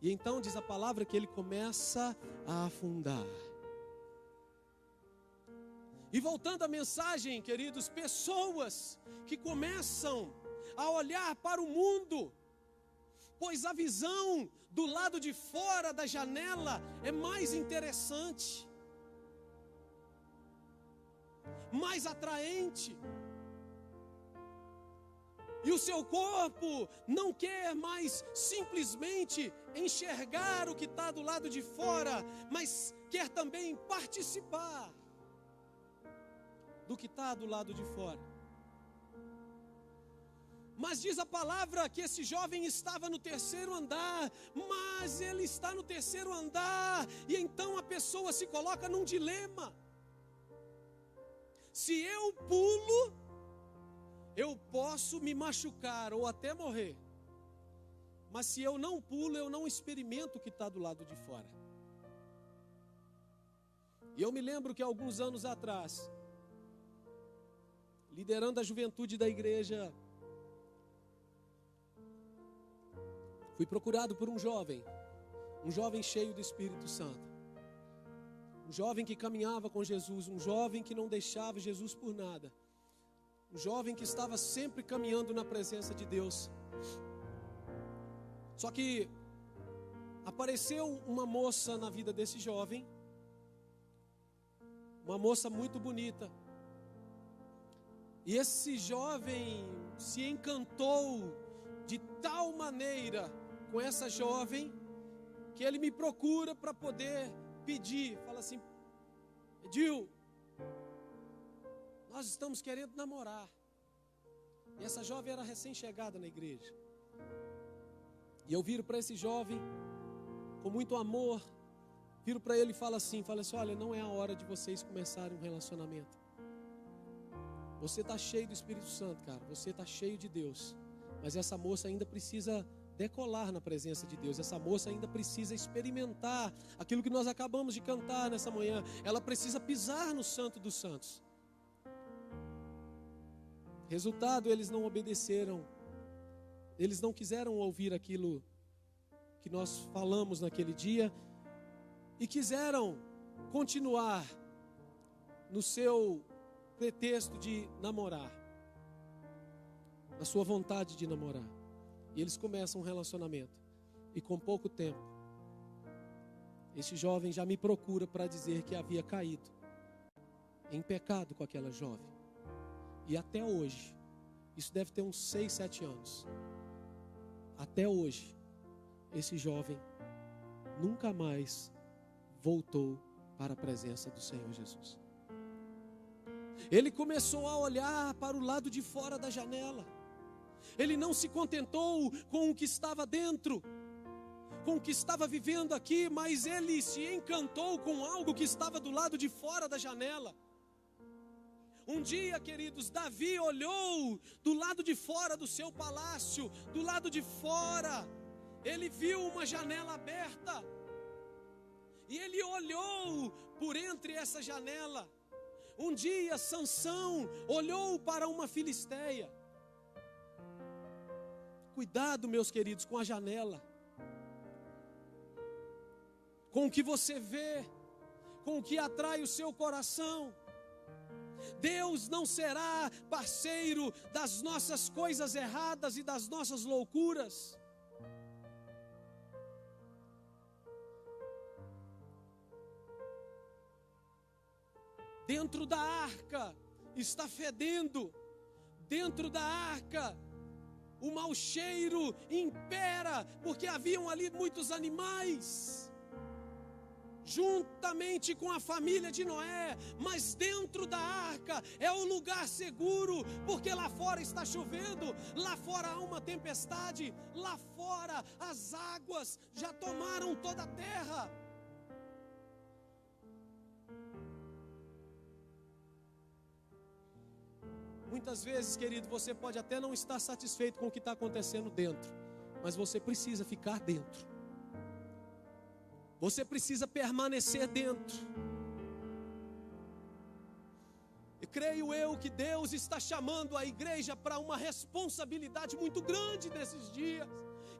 E então diz a palavra que ele começa a afundar. E voltando à mensagem, queridos, pessoas que começam a olhar para o mundo, pois a visão do lado de fora da janela é mais interessante, mais atraente. E o seu corpo não quer mais simplesmente enxergar o que está do lado de fora, mas quer também participar do que está do lado de fora. Mas diz a palavra que esse jovem estava no terceiro andar, mas ele está no terceiro andar, e então a pessoa se coloca num dilema. Se eu pulo, eu posso me machucar ou até morrer. Mas se eu não pulo, eu não experimento o que está do lado de fora. E eu me lembro que alguns anos atrás, liderando a juventude da igreja, fui procurado por um jovem cheio do Espírito Santo. Um jovem que caminhava com Jesus, um jovem que não deixava Jesus por nada. Um jovem que estava sempre caminhando na presença de Deus. Só que apareceu uma moça na vida desse jovem, uma moça muito bonita. E esse jovem se encantou de tal maneira com essa jovem, que ele me procura para poder pedir. Fala assim: Edil, nós estamos querendo namorar. E essa jovem era recém-chegada na igreja. E eu viro para esse jovem com muito amor, viro para ele e falo assim, olha, não é a hora de vocês começarem um relacionamento. Você está cheio do Espírito Santo, cara, você está cheio de Deus, mas essa moça ainda precisa decolar na presença de Deus. Essa moça ainda precisa experimentar aquilo que nós acabamos de cantar nessa manhã. Ela precisa pisar no Santo dos Santos. Resultado, eles não obedeceram. Eles não quiseram ouvir aquilo que nós falamos naquele dia e quiseram continuar no seu pretexto de namorar, na sua vontade de namorar. E eles começam um relacionamento. E com pouco tempo, esse jovem já me procura para dizer que havia caído em pecado com aquela jovem. E até hoje, isso deve ter uns 6, 7 anos. Até hoje, esse jovem nunca mais voltou para a presença do Senhor Jesus. Ele começou a olhar para o lado de fora da janela. Ele não se contentou com o que estava dentro, com o que estava vivendo aqui, mas ele se encantou com algo que estava do lado de fora da janela. Um dia, queridos, Davi olhou do lado de fora do seu palácio, do lado de fora, ele viu uma janela aberta, e ele olhou por entre essa janela. Um dia, Sansão olhou para uma filisteia. Cuidado, meus queridos, com a janela. com o que você vê, com o que atrai o seu coração. Deus não será parceiro das nossas coisas erradas e das nossas loucuras. Dentro da arca está fedendo, dentro da arca o mau cheiro impera, porque haviam ali muitos animais, juntamente com a família de Noé. Mas dentro da arca é o lugar seguro, porque lá fora está chovendo, lá fora há uma tempestade, lá fora as águas já tomaram toda a terra. Muitas vezes, querido, você pode até não estar satisfeito com o que está acontecendo dentro, mas você precisa ficar dentro. Você precisa permanecer dentro. E creio eu que Deus está chamando a igreja para uma responsabilidade muito grande nesses dias.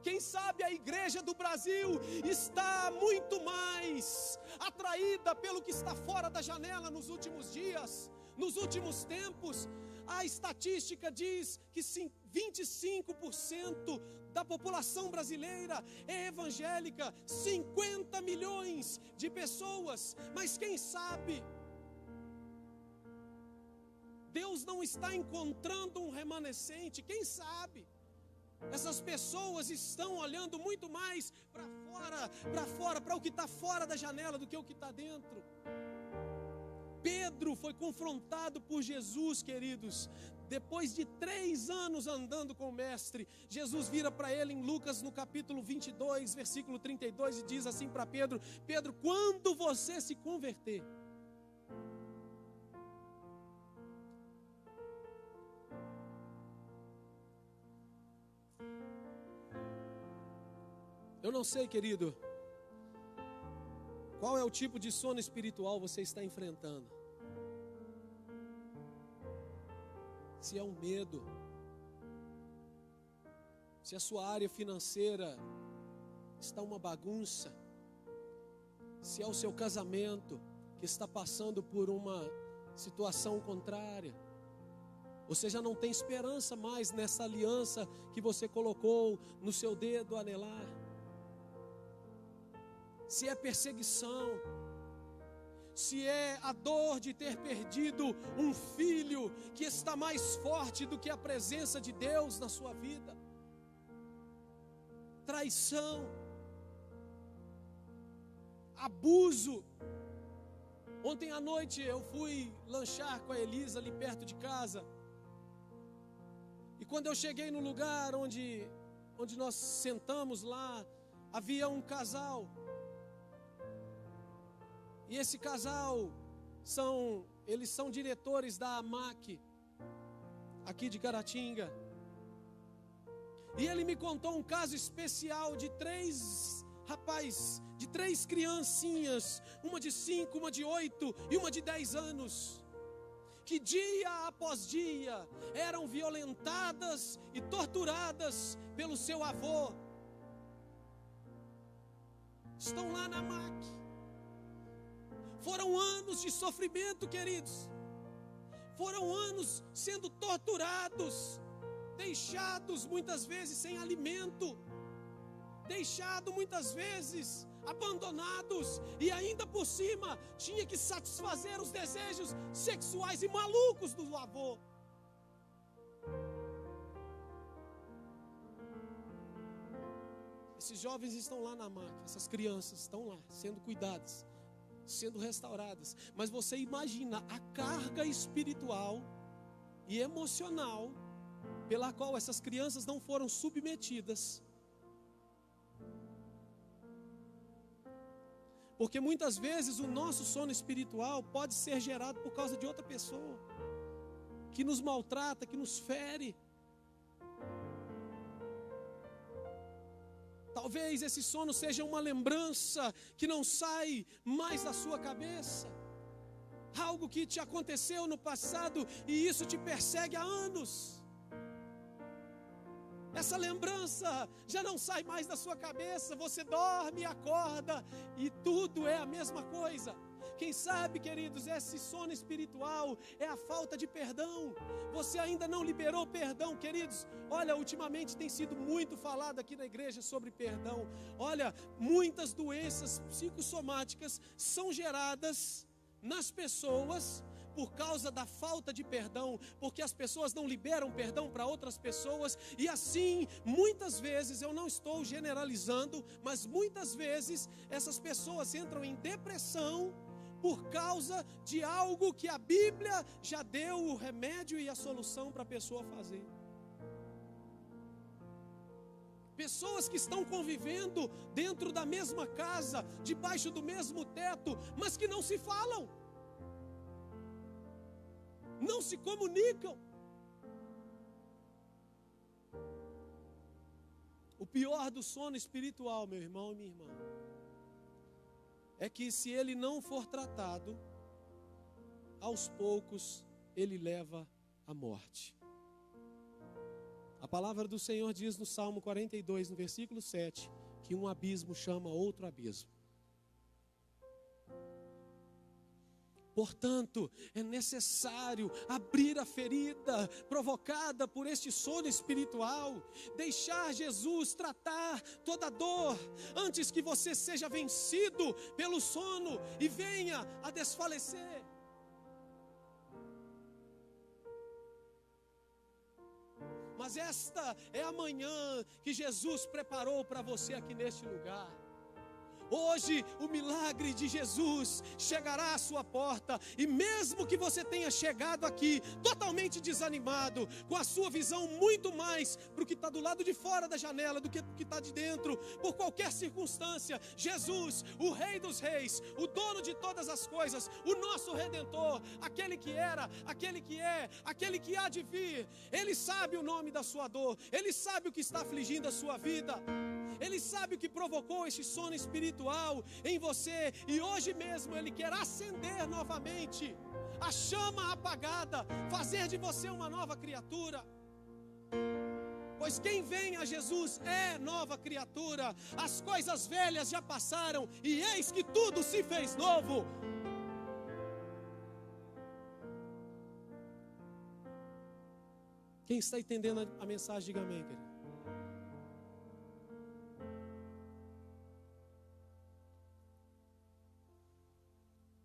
Quem sabe a igreja do Brasil está muito mais atraída pelo que está fora da janela nos últimos dias, nos últimos tempos. A estatística diz que 25% da população brasileira é evangélica, 50 milhões de pessoas. Mas quem sabe Deus não está encontrando um remanescente? Quem sabe essas pessoas estão olhando muito mais para fora, para o que está fora da janela do que o que está dentro. Pedro foi confrontado por Jesus, queridos. Depois de 3 anos andando com o mestre, Jesus vira para ele em Lucas no capítulo 22, versículo 32, e diz assim para Pedro: Pedro, quando você se converter, eu não sei, querido, qual é o tipo de sono espiritual você está enfrentando? Se é um medo, se a sua área financeira está uma bagunça, se é o seu casamento que está passando por uma situação contrária, você já não tem esperança mais nessa aliança que você colocou no seu dedo anelar. Se é perseguição, se é a dor de ter perdido um filho que está mais forte do que a presença de Deus na sua vida, traição, abuso. Ontem à noite eu fui lanchar com a Elisa ali perto de casa, e quando eu cheguei no lugar onde nós sentamos lá, havia um casal. E esse casal, eles são diretores da AMAC, aqui de Caratinga. E ele me contou um caso especial de 3 criancinhas, uma de 5, uma de 8 e uma de 10 anos, que dia após dia eram violentadas e torturadas pelo seu avô. Estão lá na AMAC. Foram anos de sofrimento, queridos. Foram anos sendo torturados, deixados muitas vezes sem alimento, deixados muitas vezes abandonados, e ainda por cima tinha que satisfazer os desejos sexuais e malucos do avô. Esses jovens estão lá na máquina, essas crianças estão lá sendo cuidadas, sendo restauradas. Mas você imagina a carga espiritual e emocional pela qual essas crianças não foram submetidas. Porque muitas vezes o nosso sono espiritual pode ser gerado por causa de outra pessoa que nos maltrata, que nos fere. Talvez esse sono seja uma lembrança que não sai mais da sua cabeça. Algo que te aconteceu no passado e isso te persegue há anos. essa lembrança já não sai mais da sua cabeça, você dorme, acorda e tudo é a mesma coisa. Quem sabe, queridos, esse sono espiritual é a falta de perdão. Você ainda não liberou perdão, queridos. Olha, ultimamente tem sido muito falado aqui na igreja sobre perdão. Olha, muitas doenças psicossomáticas são geradas nas pessoas por causa da falta de perdão, porque as pessoas não liberam perdão para outras pessoas, e assim, muitas vezes, eu não estou generalizando, mas muitas vezes essas pessoas entram em depressão por causa de algo que a Bíblia já deu o remédio e a solução para a pessoa fazer. Pessoas que estão convivendo dentro da mesma casa, debaixo do mesmo teto, mas que não se falam, não se comunicam. O pior do sono espiritual, meu irmão e minha irmã, é que se ele não for tratado, aos poucos ele leva à morte. A palavra do Senhor diz no Salmo 42, no versículo 7, que um abismo chama outro abismo. Portanto, é necessário abrir a ferida provocada por este sono espiritual, deixar Jesus tratar toda dor, antes que você seja vencido pelo sono e venha a desfalecer. Mas esta é a manhã que Jesus preparou para você aqui neste lugar. Hoje o milagre de Jesus chegará à sua porta, e mesmo que você tenha chegado aqui totalmente desanimado, com a sua visão muito mais para o que está do lado de fora da janela do que para o que está de dentro, por qualquer circunstância, Jesus, o Rei dos Reis, o dono de todas as coisas, o nosso Redentor, aquele que era, aquele que é, aquele que há de vir, Ele sabe o nome da sua dor, Ele sabe o que está afligindo a sua vida, Ele sabe o que provocou este sono espiritual em você, e hoje mesmo Ele quer acender novamente a chama apagada, fazer de você uma nova criatura. Pois quem vem a Jesus é nova criatura, as coisas velhas já passaram e eis que tudo se fez novo. Quem está entendendo a mensagem, diga amém, querido.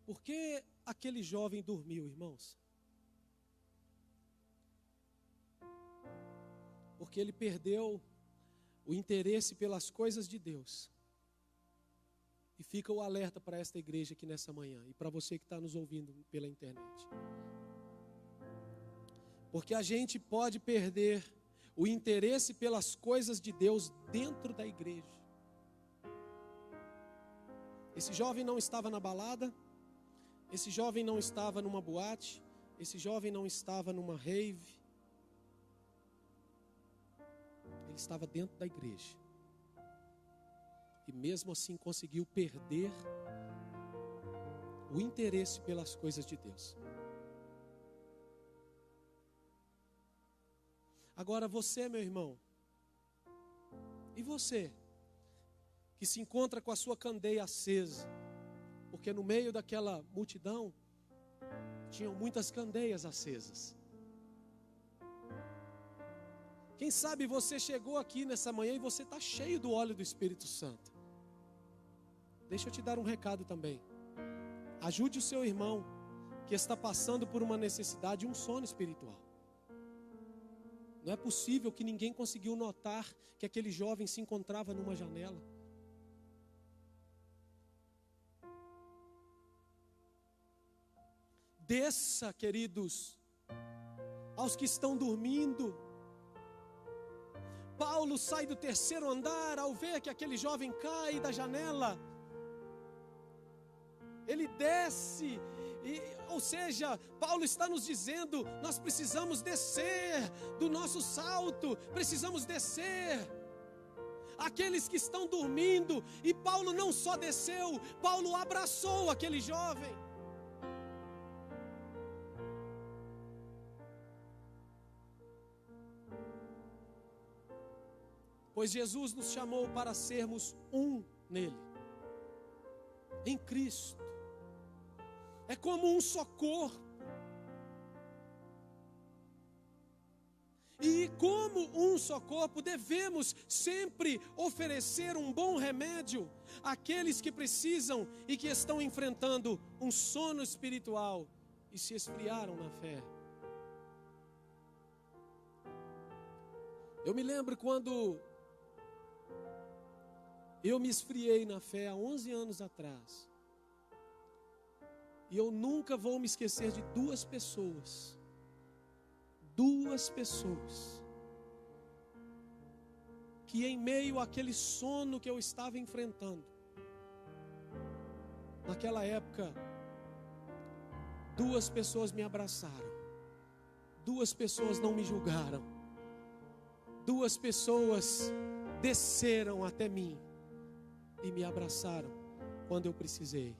Por que aquele jovem dormiu, irmãos? Porque ele perdeu o interesse pelas coisas de Deus. E fica o alerta para esta igreja aqui nessa manhã, e para você que está nos ouvindo pela internet. Porque a gente pode perder o interesse pelas coisas de Deus dentro da igreja. Esse jovem não estava na balada, esse jovem não estava numa boate, esse jovem não estava numa rave. Ele estava dentro da igreja. E mesmo assim conseguiu perder o interesse pelas coisas de Deus. Agora você, meu irmão, e você, que se encontra com a sua candeia acesa, porque no meio daquela multidão tinham muitas candeias acesas. Quem sabe você chegou aqui nessa manhã e você está cheio do óleo do Espírito Santo. Deixa eu te dar um recado também. Ajude o seu irmão que está passando por uma necessidade, um sono espiritual. Não é possível que ninguém conseguiu notar que aquele jovem se encontrava numa janela. Desça, queridos, aos que estão dormindo. Paulo sai do terceiro andar ao ver que aquele jovem cai da janela. Ele desce, ou seja, Paulo está nos dizendo, nós precisamos descer do nosso salto, precisamos descer. Aqueles que estão dormindo, e Paulo não só desceu, Paulo abraçou aquele jovem. Pois Jesus nos chamou para sermos um nele, em Cristo. É como um só corpo. E como um só corpo, devemos sempre oferecer um bom remédio àqueles que precisam e que estão enfrentando um sono espiritual e se esfriaram na fé. Eu me lembro quando eu me esfriei na fé há 11 anos atrás. E eu nunca vou me esquecer de duas pessoas que em meio àquele sono que eu estava enfrentando, naquela época, duas pessoas me abraçaram, duas pessoas não me julgaram, duas pessoas desceram até mim e me abraçaram quando eu precisei.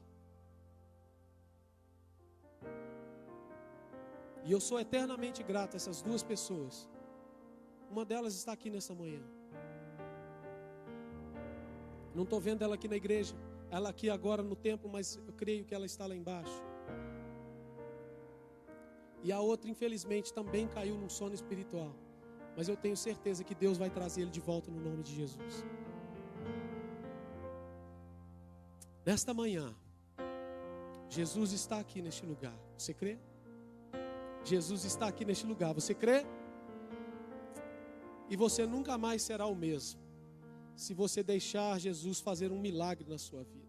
E eu sou eternamente grato a essas duas pessoas. Uma delas está aqui nessa manhã. Não estou vendo ela aqui na igreja, ela aqui agora no templo, mas eu creio que ela está lá embaixo. E a outra, infelizmente, também caiu num sono espiritual. Mas eu tenho certeza que Deus vai trazer ele de volta no nome de Jesus. Nesta manhã, Jesus está aqui neste lugar. Você crê? Jesus está aqui neste lugar. Você crê? E você nunca mais será o mesmo se você deixar Jesus fazer um milagre na sua vida.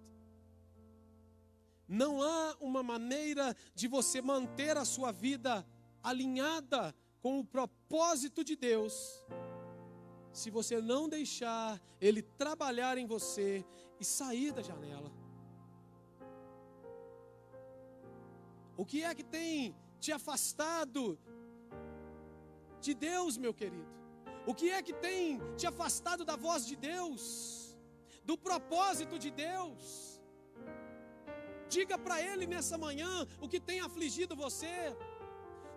Não há uma maneira de você manter a sua vida alinhada com o propósito de Deus se você não deixar Ele trabalhar em você e sair da janela. O que é que tem te afastado de Deus, meu querido? O que é que tem te afastado da voz de Deus, do propósito de Deus? Diga para Ele nessa manhã o que tem afligido você,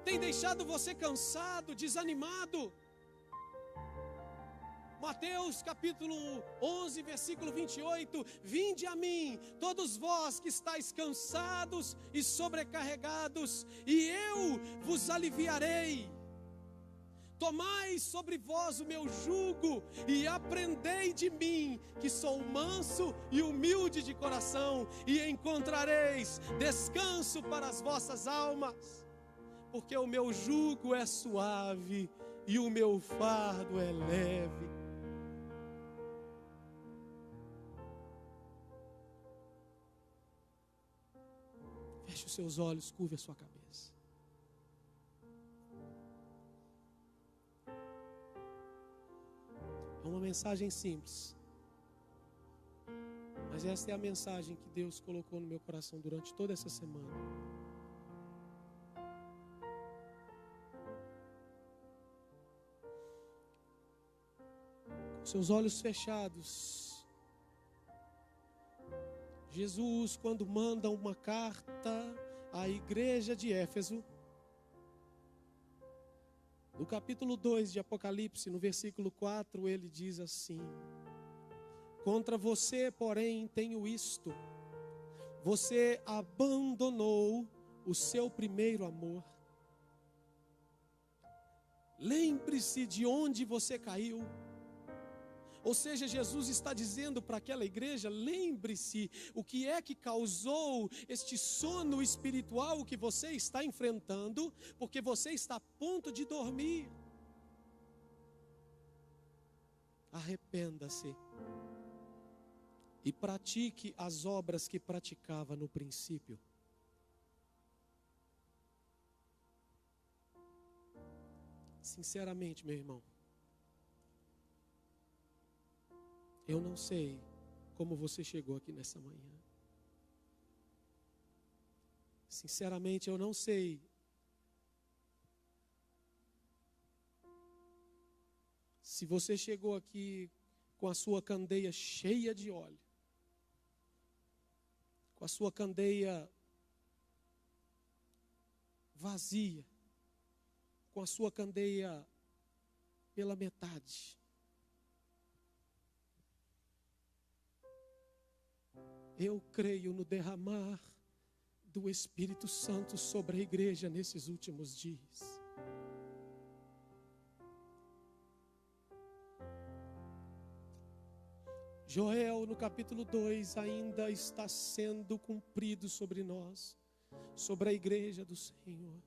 tem deixado você cansado, desanimado. Mateus capítulo 11, versículo 28, vinde a mim, todos vós que estáis cansados e sobrecarregados, e eu vos aliviarei. Tomai sobre vós o meu jugo e aprendei de mim, que sou manso e humilde de coração, e encontrareis descanso para as vossas almas, porque o meu jugo é suave e o meu fardo é leve. Feche os seus olhos, curve a sua cabeça. É uma mensagem simples, mas esta é a mensagem que Deus colocou no meu coração durante toda essa semana. Com seus olhos fechados, Jesus, quando manda uma carta à igreja de Éfeso, no capítulo 2 de Apocalipse, no versículo 4, ele diz assim: contra você, porém, tenho isto: você abandonou o seu primeiro amor. Lembre-se de onde você caiu. Ou seja, Jesus está dizendo para aquela igreja: lembre-se o que é que causou este sono espiritual que você está enfrentando, porque você está a ponto de dormir. Arrependa-se e pratique as obras que praticava no princípio. Sinceramente, meu irmão, eu não sei como você chegou aqui nessa manhã. Sinceramente, eu não sei se você chegou aqui com a sua candeia cheia de óleo, com a sua candeia vazia, com a sua candeia pela metade. Eu creio no derramar do Espírito Santo sobre a igreja nesses últimos dias. Joel, no capítulo 2, ainda está sendo cumprido sobre nós, sobre a igreja do Senhor.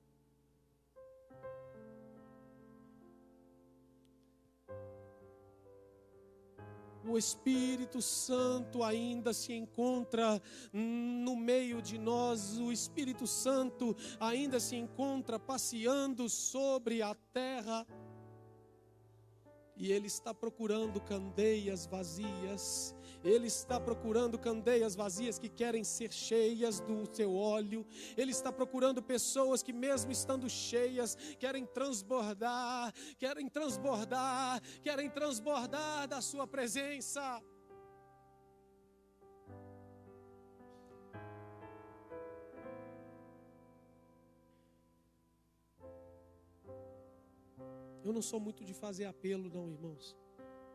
O Espírito Santo ainda se encontra no meio de nós, o Espírito Santo ainda se encontra passeando sobre a terra. E Ele está procurando candeias vazias. Ele está procurando candeias vazias que querem ser cheias do seu óleo. Ele está procurando pessoas que mesmo estando cheias, querem transbordar da sua presença. Eu não sou muito de fazer apelo não, irmãos,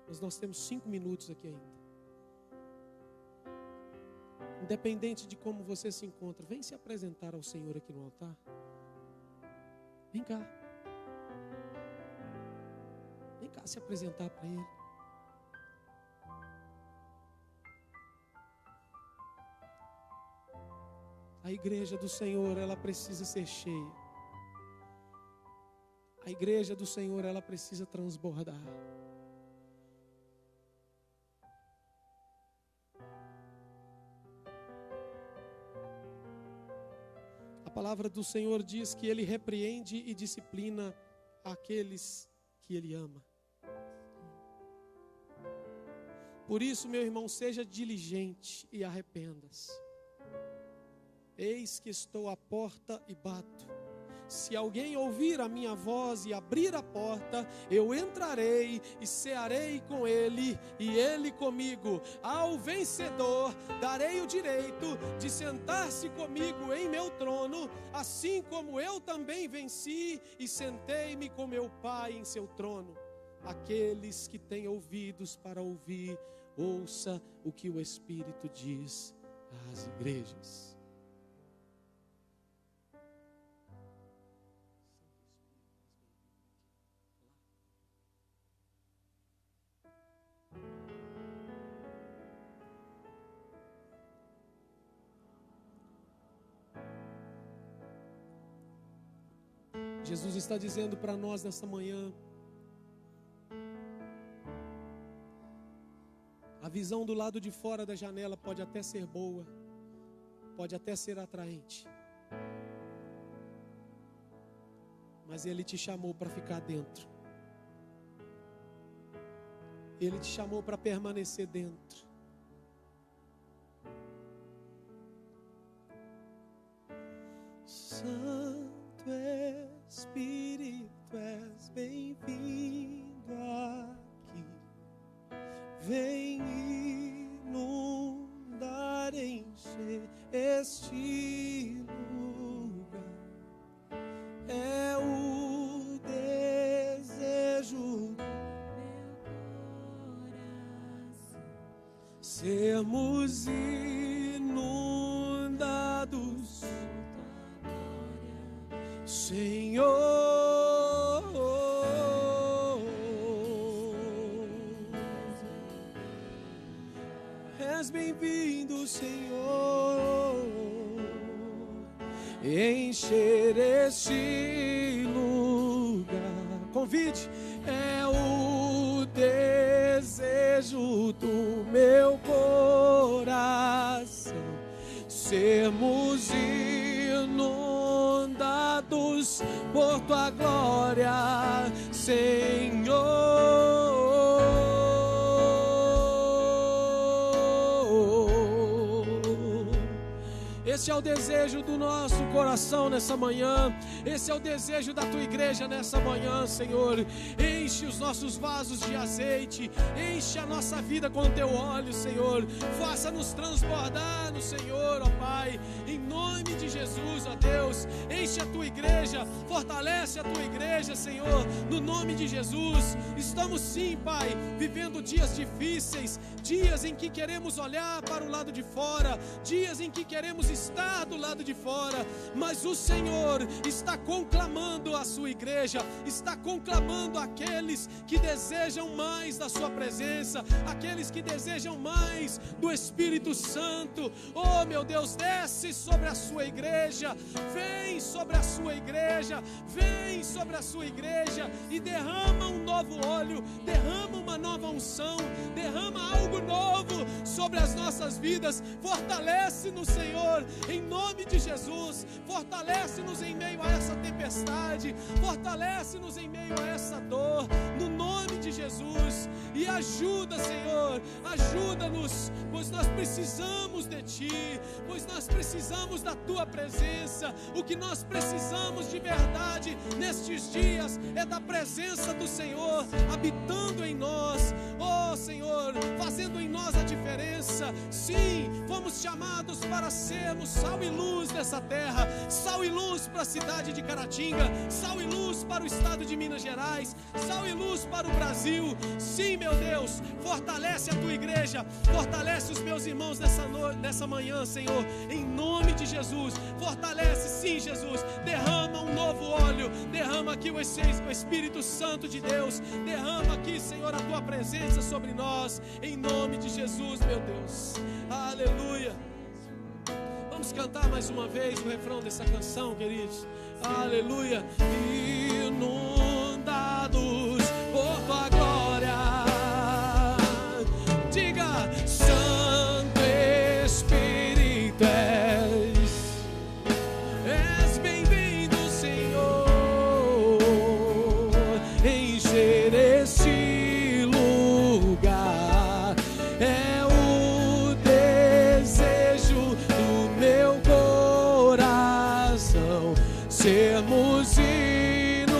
mas nós temos 5 minutos aqui ainda. Independente de como você se encontra, vem se apresentar ao Senhor aqui no altar. Vem cá. Vem cá se apresentar para Ele. A igreja do Senhor, ela precisa ser cheia. A igreja do Senhor, ela precisa transbordar. A palavra do Senhor diz que Ele repreende e disciplina aqueles que Ele ama. Por isso, meu irmão, seja diligente e arrependa-se. Eis que estou à porta e bato. Se alguém ouvir a minha voz e abrir a porta, eu entrarei e cearei com ele e ele comigo. Ao vencedor darei o direito de sentar-se comigo em meu trono, assim como eu também venci e sentei-me com meu Pai em seu trono. Aqueles que têm ouvidos para ouvir, ouça o que o Espírito diz às igrejas. Jesus está dizendo para nós nessa manhã, a visão do lado de fora da janela pode até ser boa, pode até ser atraente, mas Ele te chamou para ficar dentro. Ele te chamou para permanecer dentro. Santo Espírito, és bem-vindo aqui. Vem inundar, encher este lugar. É o desejo do meu coração sermos inundados, Senhor. És bem-vindo, Senhor. Encher este lugar. Convide. É o desejo do meu coração sermos inundados por tua glória, Senhor. Esse é o desejo do nosso coração nessa manhã. Esse é o desejo da tua igreja nessa manhã, Senhor. Enche os nossos vasos de azeite, enche a nossa vida com o teu óleo, Senhor. Faça-nos transbordar no Senhor, ó Pai, em nome de Jesus, ó Deus. Enche a tua igreja, fortalece a tua igreja, Senhor, no nome de Jesus. Estamos sim, Pai, vivendo dias difíceis, dias em que queremos olhar para o lado de fora, dias em que queremos estar do lado de fora, mas o Senhor está conclamando a sua igreja, está conclamando aqueles que desejam mais da sua presença, aqueles que desejam mais do Espírito Santo. Oh meu Deus, desce sobre a sua igreja, vem sobre a sua igreja, vem sobre a sua igreja e derrama um novo óleo, derrama uma nova unção, derrama algo novo sobre as nossas vidas. Fortalece-nos, Senhor, em nome de Jesus. Fortalece-nos em meio a essa tempestade, fortalece-nos em meio a essa dor, no nome de Jesus. E ajuda, Senhor, ajuda-nos, pois nós precisamos de Ti, pois nós precisamos da Tua presença. O que nós precisamos de verdade nestes dias é da presença do Senhor habitando em nós, oh Senhor, fazendo em nós a diferença. Sim, fomos chamados para sermos sal e luz dessa terra, sal e luz para a cidade de Caratinga, sal e luz para o estado de Minas Gerais, sal e luz para o Brasil. Sim, meu Deus, fortalece a tua igreja, fortalece os meus irmãos nessa manhã, Senhor, em nome de Jesus. Fortalece, sim, Jesus, derrama um novo óleo, derrama aqui o Espírito Santo de Deus, derrama aqui, Senhor, a tua presença sobre nós, em nome de Jesus, meu Deus. Aleluia. Vamos cantar mais uma vez o refrão dessa canção, queridos. Aleluia. Inundados por tua glória. Diga: Santo Espírito és bem-vindo, Senhor. Encher este lugar é o desejo do meu coração. Sermos inundados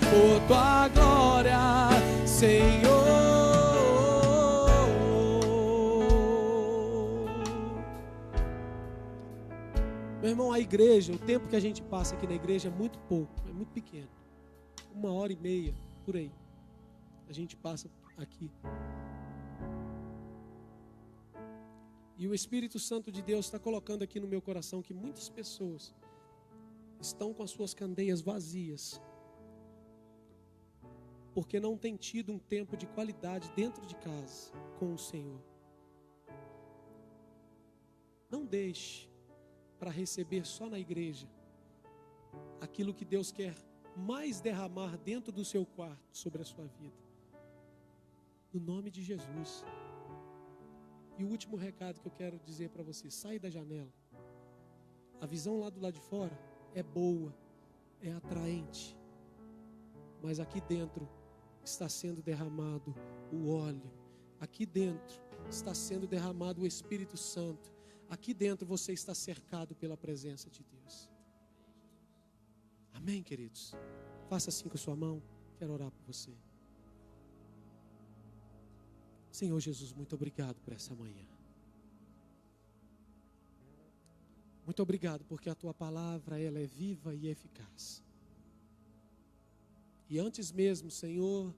por tua glória, Senhor. Meu irmão, a igreja, o tempo que a gente passa aqui na igreja é muito pouco, é muito pequeno. 1h30, por aí, a gente passa aqui. E o Espírito Santo de Deus está colocando aqui no meu coração que muitas pessoas estão com as suas candeias vazias, porque não têm tido um tempo de qualidade dentro de casa com o Senhor. Não deixe para receber só na igreja aquilo que Deus quer mais derramar dentro do seu quarto sobre a sua vida, no nome de Jesus. E o último recado que eu quero dizer para você: sai da janela. A visão lá do lado de fora é boa, é atraente, mas aqui dentro está sendo derramado o óleo, aqui dentro está sendo derramado o Espírito Santo, aqui dentro você está cercado pela presença de Deus. Amém, queridos? Faça assim com a sua mão, quero orar por você. Senhor Jesus, muito obrigado por essa manhã. Muito obrigado porque a tua palavra, ela é viva e eficaz. E antes mesmo, Senhor,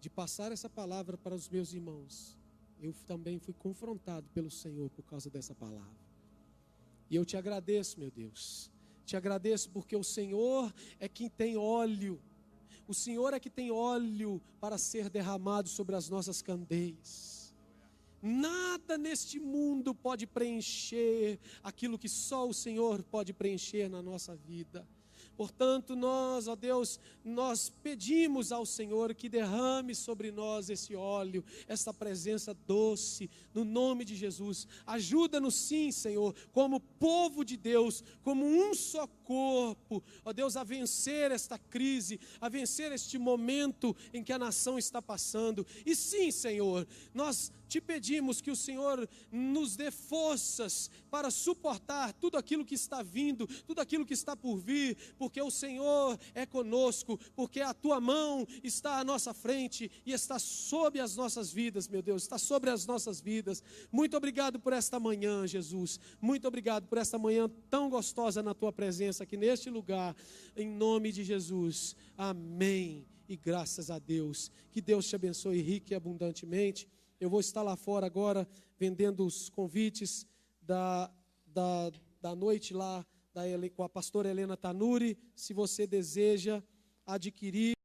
de passar essa palavra para os meus irmãos, eu também fui confrontado pelo Senhor por causa dessa palavra. E eu te agradeço, meu Deus. Te agradeço porque o Senhor é quem tem óleo. O Senhor é que tem óleo para ser derramado sobre as nossas candeias. Nada neste mundo pode preencher aquilo que só o Senhor pode preencher na nossa vida. Portanto, nós, ó Deus, nós pedimos ao Senhor que derrame sobre nós esse óleo, essa presença doce, no nome de Jesus. Ajuda-nos sim, Senhor, como povo de Deus, como um só corpo, ó Deus, a vencer esta crise, a vencer este momento em que a nação está passando. E sim, Senhor, nós te pedimos que o Senhor nos dê forças para suportar tudo aquilo que está vindo, tudo aquilo que está por vir, porque o Senhor é conosco, porque a tua mão está à nossa frente e está sobre as nossas vidas, meu Deus, está sobre as nossas vidas. Muito obrigado por esta manhã, Jesus. Muito obrigado por esta manhã tão gostosa na tua presença aqui neste lugar, em nome de Jesus. Amém. E graças a Deus. Que Deus te abençoe rica e abundantemente. Eu vou estar lá fora agora, vendendo os convites da noite lá com a pastora Helena Tanuri. Se você deseja adquirir